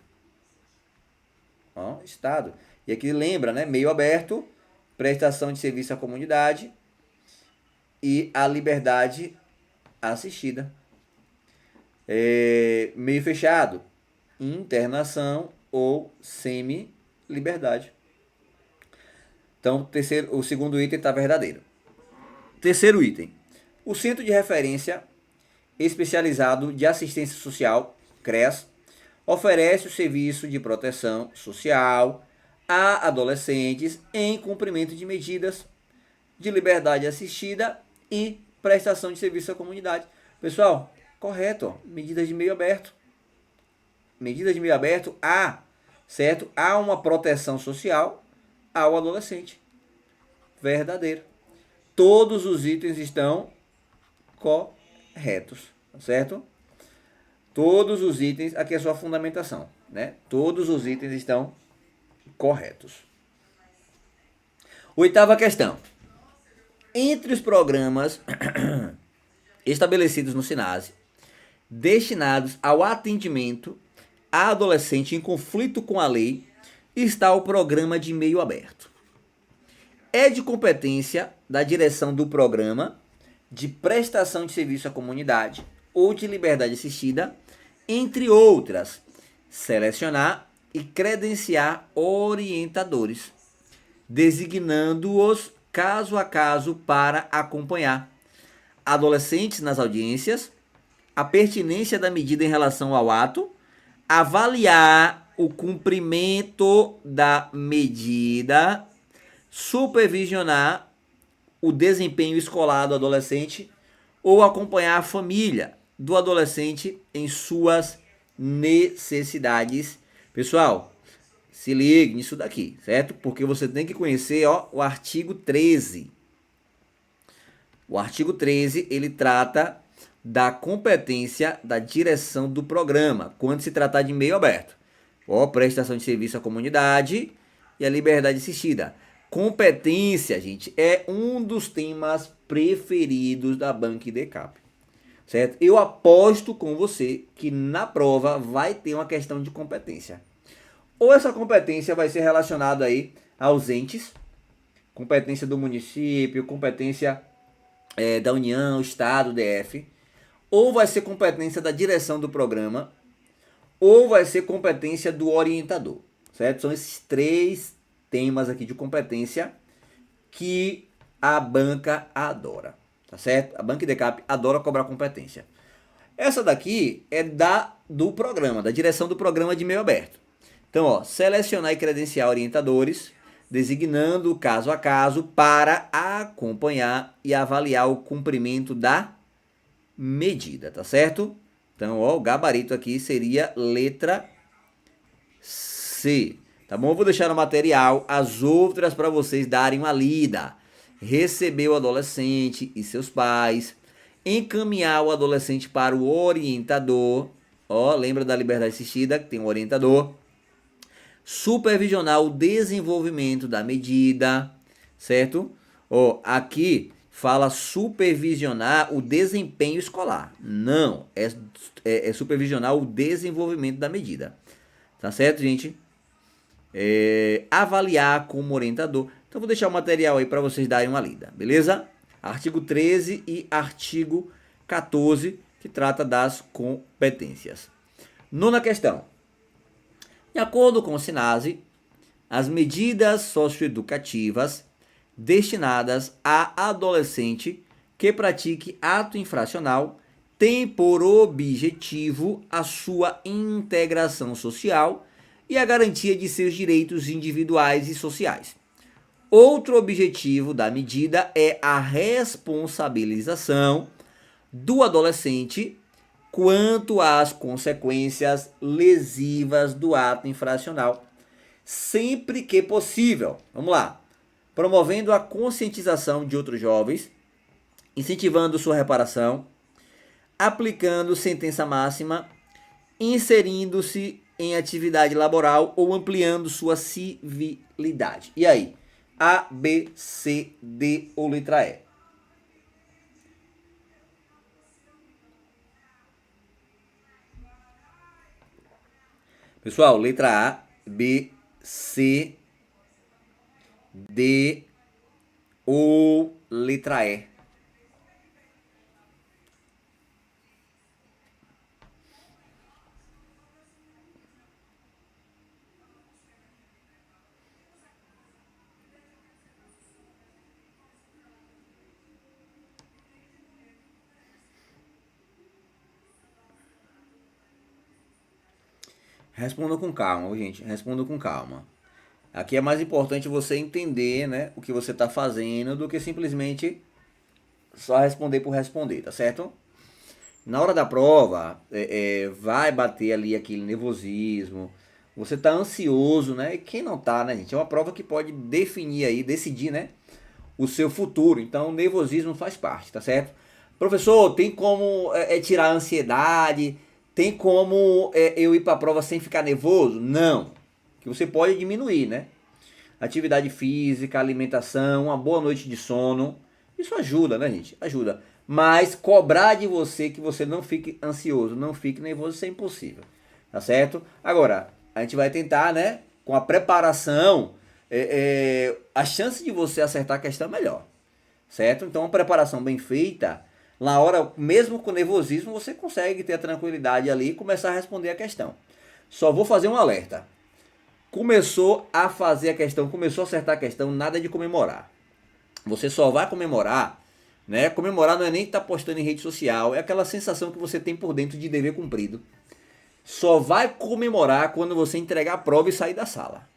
Ó, Estado. E aqui lembra, né? Meio aberto, prestação de serviço à comunidade e a liberdade assistida. Meio fechado, internação ou semi-liberdade. Então, o segundo item está verdadeiro. Terceiro item. O Centro de Referência Especializado de Assistência Social, CREAS, oferece o serviço de proteção social a adolescentes em cumprimento de medidas de liberdade assistida e prestação de serviço à comunidade. Pessoal, correto, ó, medidas de meio aberto. Medidas de meio aberto, certo? Há uma proteção social ao adolescente. Verdadeiro. Todos os itens estão corretos, certo? Todos os itens, aqui é só a fundamentação, né? Todos os itens estão corretos. Oitava questão. Entre os programas estabelecidos no SINASE, destinados ao atendimento a adolescente em conflito com a lei, está o programa de meio aberto. É de competência da direção do programa de prestação de serviço à comunidade ou de liberdade assistida, entre outras, selecionar e credenciar orientadores, designando-os caso a caso para acompanhar adolescentes nas audiências, a pertinência da medida em relação ao ato, avaliar o cumprimento da medida, supervisionar o desempenho escolar do adolescente ou acompanhar a família do adolescente em suas necessidades. Pessoal, se ligue nisso daqui, certo? Porque você tem que conhecer, ó, o artigo 13. O artigo 13, ele trata da competência da direção do programa, quando se tratar de meio aberto. Ó, prestação de serviço à comunidade e a liberdade assistida. Competência, gente, é um dos temas preferidos da Banca IDCAP, certo? Eu aposto com você que na prova vai ter uma questão de competência. Ou essa competência vai ser relacionada aí aos entes, competência do município, competência da União, Estado, DF, ou vai ser competência da direção do programa, ou vai ser competência do orientador, certo? São esses três temas aqui de competência que a banca adora, tá certo? A Banca IDCAP adora cobrar competência. Essa daqui é do programa, da direção do programa de meio aberto. Então, ó, selecionar e credenciar orientadores, designando caso a caso para acompanhar e avaliar o cumprimento da medida, tá certo? Então, ó, o gabarito aqui seria letra C, tá bom? Eu vou deixar no material as outras para vocês darem uma lida. Receber o adolescente e seus pais, encaminhar o adolescente para o orientador, ó, lembra da liberdade assistida, que tem um orientador, supervisionar o desenvolvimento da medida, certo? Ó, aqui fala supervisionar o desempenho escolar. Não, é supervisionar o desenvolvimento da medida. Tá certo, gente? Avaliar como orientador. Então, vou deixar o material aí para vocês darem uma lida, beleza? Artigo 13 e artigo 14, que trata das competências. Nona questão. De acordo com o SINASE, as medidas socioeducativas destinadas a adolescente que pratique ato infracional têm por objetivo a sua integração social e a garantia de seus direitos individuais e sociais. Outro objetivo da medida é a responsabilização do adolescente quanto às consequências lesivas do ato infracional, sempre que possível. Vamos lá. Promovendo a conscientização de outros jovens, incentivando sua reparação, aplicando sentença máxima, inserindo-se em atividade laboral ou ampliando sua civilidade. E aí? A, B, C, D ou letra E? Pessoal, letra A, B, C, D ou letra E? Responda com calma, gente. Responda com calma. Aqui é mais importante você entender, né, o que você está fazendo do que simplesmente só responder por responder, tá certo? Na hora da prova, vai bater ali aquele nervosismo. Você tá ansioso, né? E quem não tá, né, gente? É uma prova que pode definir aí, decidir, né, o seu futuro. Então, o nervosismo faz parte, tá certo? Professor, tem como tirar a ansiedade? Tem como eu ir para a prova sem ficar nervoso? Não. Que você pode diminuir, né? Atividade física, alimentação, uma boa noite de sono. Isso ajuda, né, gente? Ajuda. Mas cobrar de você que você não fique ansioso, não fique nervoso, isso é impossível. Tá certo? Agora, a gente vai tentar, né? Com a preparação, a chance de você acertar a questão é melhor. Certo? Então, uma preparação bem feita, na hora, mesmo com nervosismo, você consegue ter a tranquilidade ali e começar a responder a questão. Só vou fazer um alerta. Começou a fazer a questão, começou a acertar a questão, nada de comemorar. Você só vai comemorar, né? Comemorar não é nem estar postando em rede social, é aquela sensação que você tem por dentro de dever cumprido. Só vai comemorar quando você entregar a prova e sair da sala.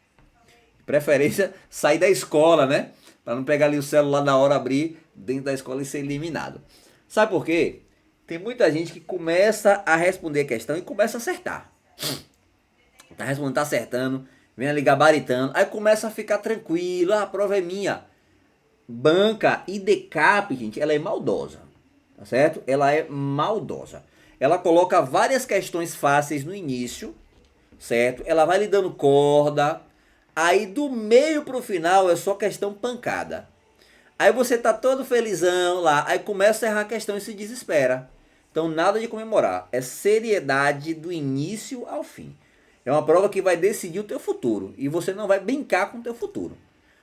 Preferência, sair da escola, né? Para não pegar ali o celular na hora, abrir dentro da escola e ser eliminado. Sabe por quê? Tem muita gente que começa a responder a questão e começa a acertar. Tá respondendo, tá acertando, vem ali gabaritando, aí começa a ficar tranquilo, a prova é minha. Banca IDCAP, gente, ela é maldosa, tá certo? Ela é maldosa. Ela coloca várias questões fáceis no início, certo? Ela vai lhe dando corda, Aí do meio pro final é só questão pancada. Aí você tá todo felizão lá, aí começa a errar a questão e se desespera. Então nada de comemorar, é seriedade do início ao fim. É uma prova que vai decidir o teu futuro e você não vai brincar com o teu futuro,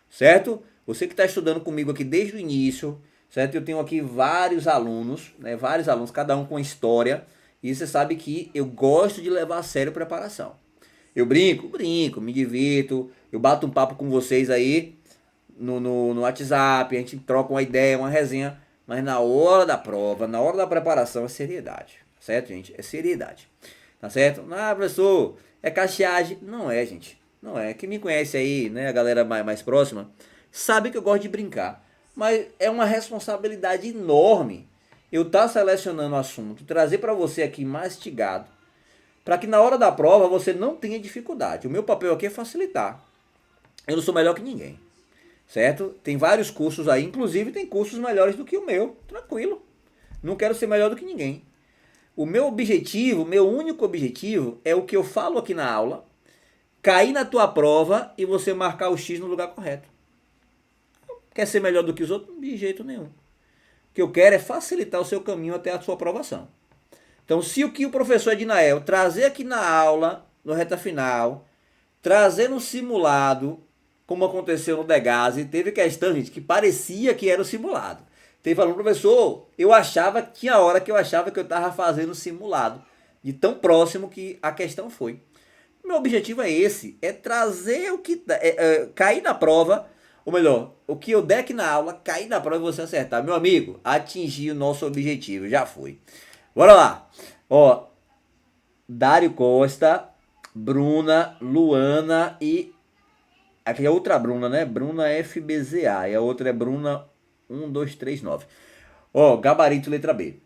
certo? Você que está estudando comigo aqui desde o início, certo? Eu tenho aqui vários alunos, né? Vários alunos, cada um com história, e você sabe que eu gosto de levar a sério a preparação. Eu brinco, me divirto, eu bato um papo com vocês aí no WhatsApp, a gente troca uma ideia, uma resenha, mas na hora da prova, na hora da preparação é seriedade, certo, gente? É seriedade, tá certo? Ah, professor, é cacheagem. Não é, gente, não é. Quem me conhece aí, né, a galera mais próxima, sabe que eu gosto de brincar, mas é uma responsabilidade enorme eu estar selecionando o assunto, trazer para você aqui mastigado, para que na hora da prova você não tenha dificuldade. O meu papel aqui é facilitar. Eu não sou melhor que ninguém, certo? Tem vários cursos aí, inclusive tem cursos melhores do que o meu, tranquilo. Não quero ser melhor do que ninguém. O meu objetivo, meu único objetivo é o que eu falo aqui na aula, cair na tua prova e você marcar o X no lugar correto. Quer ser melhor do que os outros? De jeito nenhum. O que eu quero é facilitar o seu caminho até a sua aprovação. Então, se o que o professor Edinael trazer aqui na aula, no reta final, trazer no simulado, como aconteceu no Degase, teve questão, gente, que parecia que era o simulado. Teve aluno, professor, tinha hora que eu achava que eu estava fazendo simulado, de tão próximo que a questão foi. Meu objetivo é esse, é trazer o que, cair na prova, ou melhor, o que eu der aqui na aula, cair na prova e você acertar. Meu amigo, atingir o nosso objetivo, já foi. Bora lá. Ó, Dário Costa, Bruna, Luana e... Aqui é outra Bruna, né? Bruna FBZA. E a outra é Bruna 1239. Ó, gabarito letra B.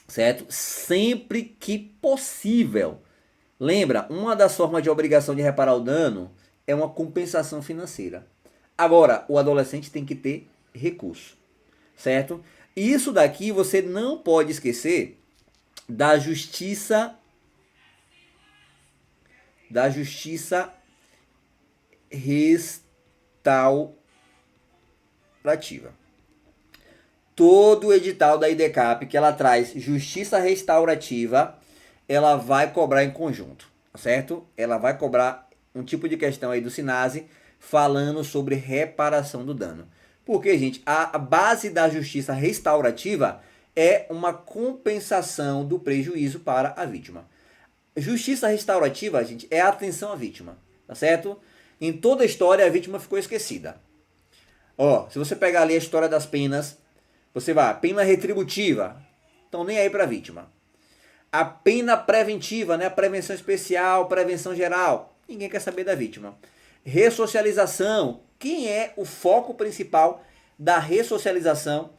Certo? Sempre que possível. Lembra, uma das formas de obrigação de reparar o dano é uma compensação financeira. Agora, o adolescente tem que ter recurso. Certo? Isso daqui você não pode esquecer da justiça restaurativa. Todo edital da IDCAP que ela traz justiça restaurativa, ela vai cobrar em conjunto, certo? Ela vai cobrar um tipo de questão aí do SINASE falando sobre reparação do dano. Porque, gente, a base da justiça restaurativa é uma compensação do prejuízo para a vítima. Justiça restaurativa, gente, é a atenção à vítima, tá certo? Em toda a história, a vítima ficou esquecida. Ó, se você pegar ali a história das penas, você vai, pena retributiva, então nem aí para a vítima. A pena preventiva, né, a prevenção especial, prevenção geral, ninguém quer saber da vítima. Ressocialização, quem é o foco principal da ressocialização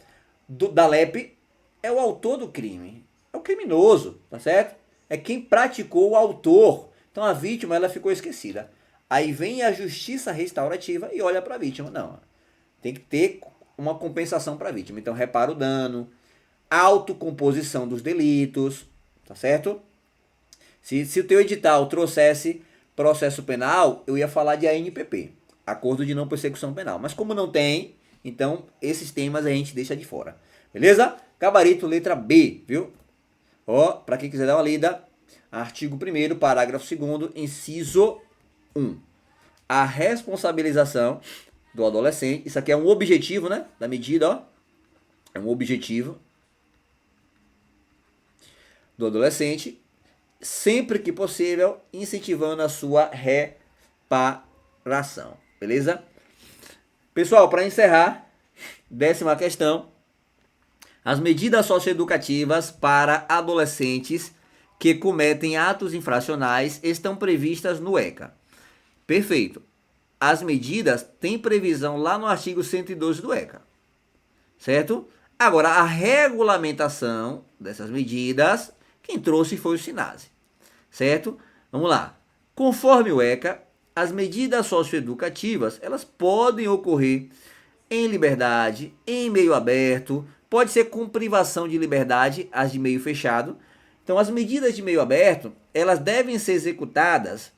da LEP? É o autor do crime, é o criminoso, tá certo? É quem praticou, o autor. Então a vítima, ela ficou esquecida. Aí vem a justiça restaurativa e olha para a vítima. Não, tem que ter uma compensação para a vítima. Então repara o dano, autocomposição dos delitos, tá certo? Se o teu edital trouxesse processo penal, eu ia falar de ANPP, Acordo de Não Persecução Penal. Mas como não tem, então esses temas a gente deixa de fora. Beleza? Gabarito letra B, viu? Ó, para quem quiser dar uma lida, artigo 1º, parágrafo 2º, inciso 1. A responsabilização do adolescente, isso aqui é um objetivo, né, da medida, ó. É um objetivo do adolescente, sempre que possível, incentivando a sua reparação. Beleza? Pessoal, para encerrar, 10ª questão. As medidas socioeducativas para adolescentes que cometem atos infracionais estão previstas no ECA. Perfeito. As medidas têm previsão lá no artigo 112 do ECA. Certo? Agora, a regulamentação dessas medidas, quem trouxe foi o SINASE. Certo? Vamos lá. Conforme o ECA, as medidas socioeducativas, elas podem ocorrer em liberdade, em meio aberto, pode ser com privação de liberdade, as de meio fechado. Então, as medidas de meio aberto, elas devem ser executadas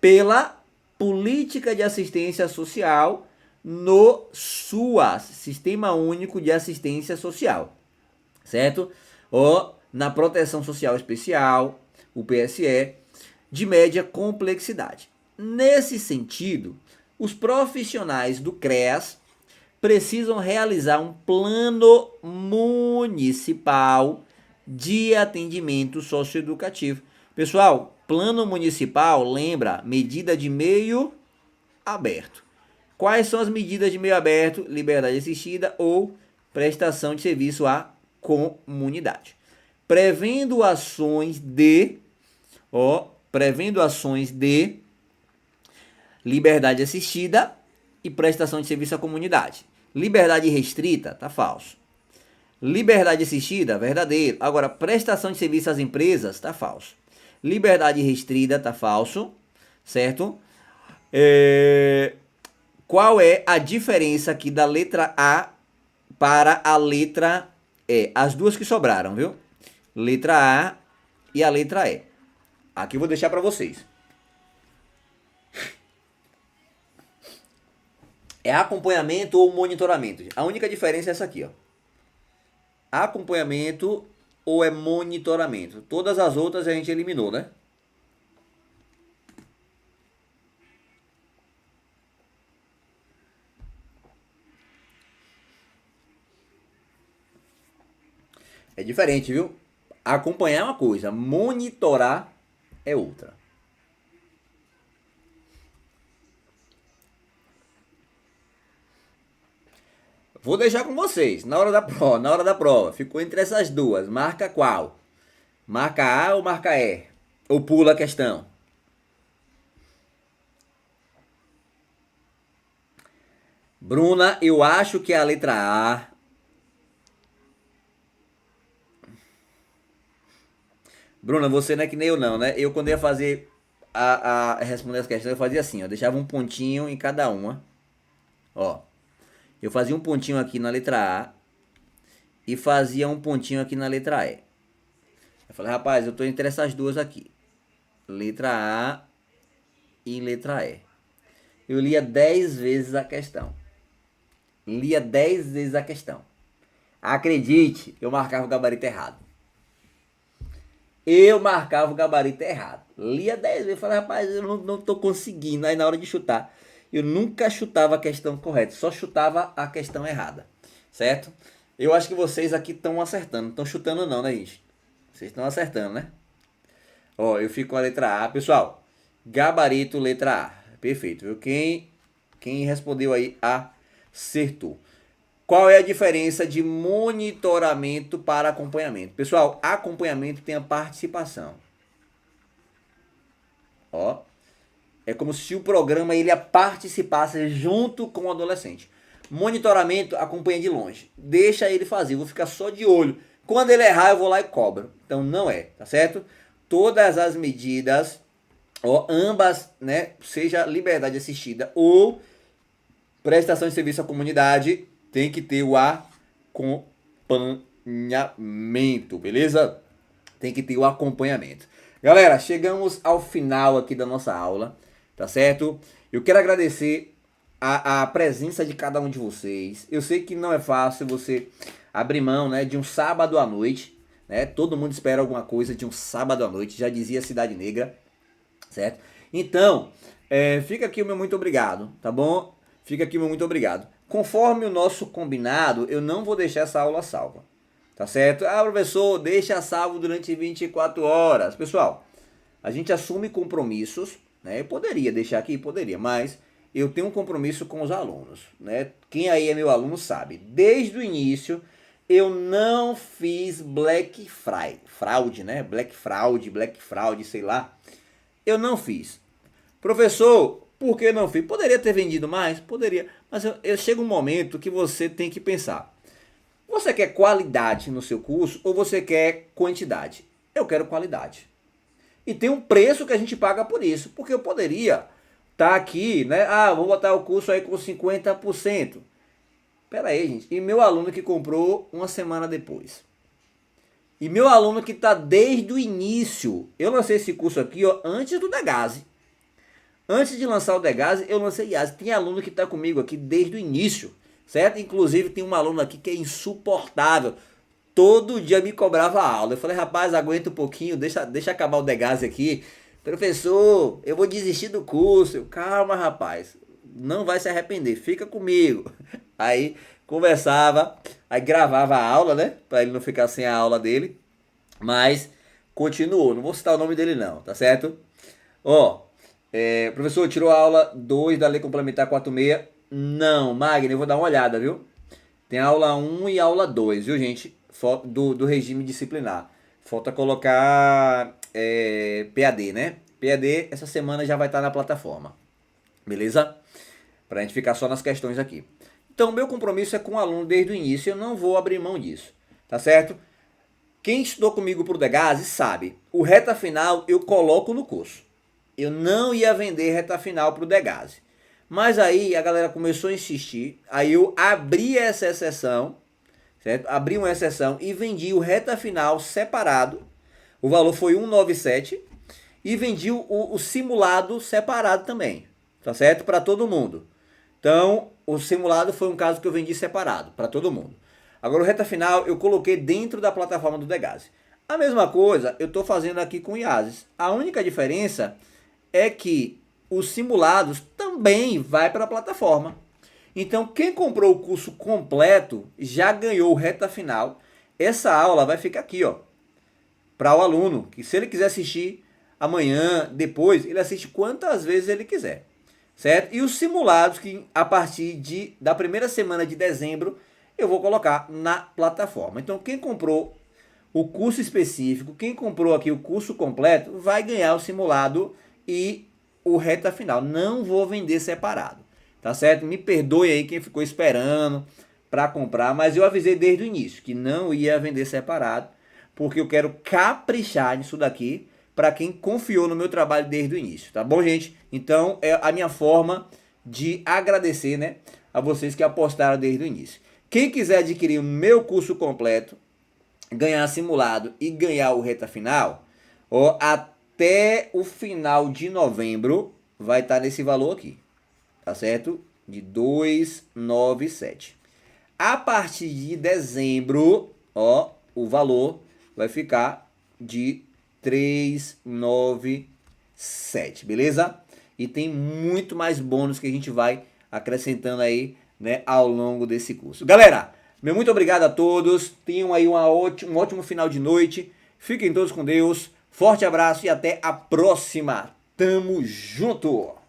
pela política de assistência social no SUAS, Sistema Único de Assistência Social, certo? Ou na Proteção Social Especial, o PSE, de média complexidade. Nesse sentido, os profissionais do CREAS precisam realizar um plano municipal de atendimento socioeducativo. Pessoal, plano municipal, lembra, medida de meio aberto. Quais são as medidas de meio aberto? Liberdade assistida ou prestação de serviço à comunidade. Prevendo ações de liberdade assistida e prestação de serviço à comunidade. Liberdade restrita, tá falso. Liberdade assistida, verdadeiro. Agora, prestação de serviço às empresas, tá falso. Liberdade restrita, tá falso, certo? Qual é a diferença aqui da letra A para a letra E? As duas que sobraram, viu? Letra A e a letra E. Aqui eu vou deixar para vocês. É acompanhamento ou monitoramento? A única diferença é essa aqui, ó. Acompanhamento ou é monitoramento? Todas as outras a gente eliminou, né? É diferente, viu? Acompanhar é uma coisa, monitorar é outra. Vou deixar com vocês, na hora da prova, ficou entre essas duas, marca qual? Marca A ou marca E? Ou pula a questão? Bruna, eu acho que é a letra A. Bruna, você não é que nem eu não, né? Eu quando ia fazer responder as questões, eu fazia assim, ó, deixava um pontinho em cada uma. Ó. Eu fazia um pontinho aqui na letra A e fazia um pontinho aqui na letra E. Eu falei, rapaz, eu tô entre essas duas aqui. Letra A e letra E. Eu lia 10 vezes a questão. Lia 10 vezes a questão. Acredite, eu marcava o gabarito errado. Lia 10 vezes. Falei, rapaz, eu não tô conseguindo. Aí na hora de chutar, eu nunca chutava a questão correta. Só chutava a questão errada. Certo? Eu acho que vocês aqui estão acertando. Não estão chutando não, né, gente? Vocês estão acertando, né? Ó, eu fico com a letra A. Pessoal, gabarito, letra A. Perfeito, viu? Quem respondeu aí, acertou. Qual é a diferença de monitoramento para acompanhamento? Pessoal, acompanhamento tem a participação. Ó, é como se o programa ele participasse junto com o adolescente. Monitoramento acompanha de longe. Deixa ele fazer, eu vou ficar só de olho. Quando ele errar, eu vou lá e cobro. Então não é, tá certo? Todas as medidas, ó, ambas, né, seja liberdade assistida ou prestação de serviço à comunidade, tem que ter o acompanhamento, beleza? Tem que ter o acompanhamento. Galera, chegamos ao final aqui da nossa aula, tá certo? Eu quero agradecer a presença de cada um de vocês. Eu sei que não é fácil você abrir mão, né, de um sábado à noite, né? Todo mundo espera alguma coisa de um sábado à noite, já dizia Cidade Negra, certo? Então, fica aqui o meu muito obrigado, tá bom? Fica aqui o meu muito obrigado. Conforme o nosso combinado, eu não vou deixar essa aula salva, tá certo? Ah, professor, deixa salvo durante 24 horas. Pessoal, a gente assume compromissos, né? Eu poderia deixar aqui, poderia, mas eu tenho um compromisso com os alunos, né? Quem aí é meu aluno sabe. Desde o início, eu não fiz Black Fraud, né? Black Fraud, sei lá. Eu não fiz. Professor, por que não fiz? Poderia ter vendido mais? Poderia. Mas chega um momento que você tem que pensar. Você quer qualidade no seu curso ou você quer quantidade? Eu quero qualidade. E tem um preço que a gente paga por isso. Porque eu poderia estar aqui, né? Ah, vou botar o curso aí com 50%. Pera aí, gente. E meu aluno que comprou uma semana depois. E meu aluno que está desde o início. Eu lancei esse curso aqui, ó, antes do Degase. Antes de lançar o Degase, eu lancei IASES. Tem aluno que está comigo aqui desde o início, certo? Inclusive tem um aluno aqui que é insuportável. Todo dia me cobrava aula. Eu falei, rapaz, aguenta um pouquinho, deixa acabar o Degase aqui. Professor, eu vou desistir do curso. Calma, rapaz, não vai se arrepender, fica comigo. Aí conversava, aí gravava a aula, né? Para ele não ficar sem a aula dele. Mas continuou, não vou citar o nome dele não, tá certo? Ó, professor, tirou a aula 2 da Lei Complementar 46? Não, Magno, eu vou dar uma olhada, viu? Tem aula 1 e aula 2, viu, gente? Do regime disciplinar. Falta colocar PAD, né? PAD essa semana já vai estar na plataforma. Beleza? Pra gente ficar só nas questões aqui. Então, meu compromisso é com o aluno desde o início. Eu não vou abrir mão disso. Tá certo? Quem estudou comigo pro Degase sabe. O reta final eu coloco no curso. Eu não ia vender reta final pro Degase. Mas aí a galera começou a insistir. Aí eu abri essa exceção. Certo? Abri uma exceção e vendi o reta final separado. O valor foi 197. E vendi o simulado separado também. Tá certo? Para todo mundo. Então, o simulado foi um caso que eu vendi separado para todo mundo. Agora, o reta final eu coloquei dentro da plataforma do Degase. A mesma coisa eu estou fazendo aqui com o IASES. A única diferença é que os simulados também vai para a plataforma. Então, quem comprou o curso completo já ganhou o reta final. Essa aula vai ficar aqui, ó, para o aluno, que se ele quiser assistir amanhã, depois, ele assiste quantas vezes ele quiser. Certo? E os simulados que a partir da primeira semana de dezembro eu vou colocar na plataforma. Então quem comprou o curso específico, quem comprou aqui o curso completo, vai ganhar o simulado e o reta final. Não vou vender separado, tá certo? Me perdoe aí quem ficou esperando para comprar, mas eu avisei desde o início que não ia vender separado, porque eu quero caprichar nisso daqui para quem confiou no meu trabalho desde o início, tá bom, gente? Então, é a minha forma de agradecer, né, a vocês que apostaram desde o início. Quem quiser adquirir o meu curso completo, ganhar simulado e ganhar o reta final, ó, até o final de novembro vai estar nesse valor aqui, tá certo? De 297. A partir de dezembro, ó, o valor vai ficar de 397, beleza? E tem muito mais bônus que a gente vai acrescentando aí, né, ao longo desse curso. Galera, meu muito obrigado a todos. Tenham aí um ótimo final de noite. Fiquem todos com Deus. Forte abraço e até a próxima. Tamo junto!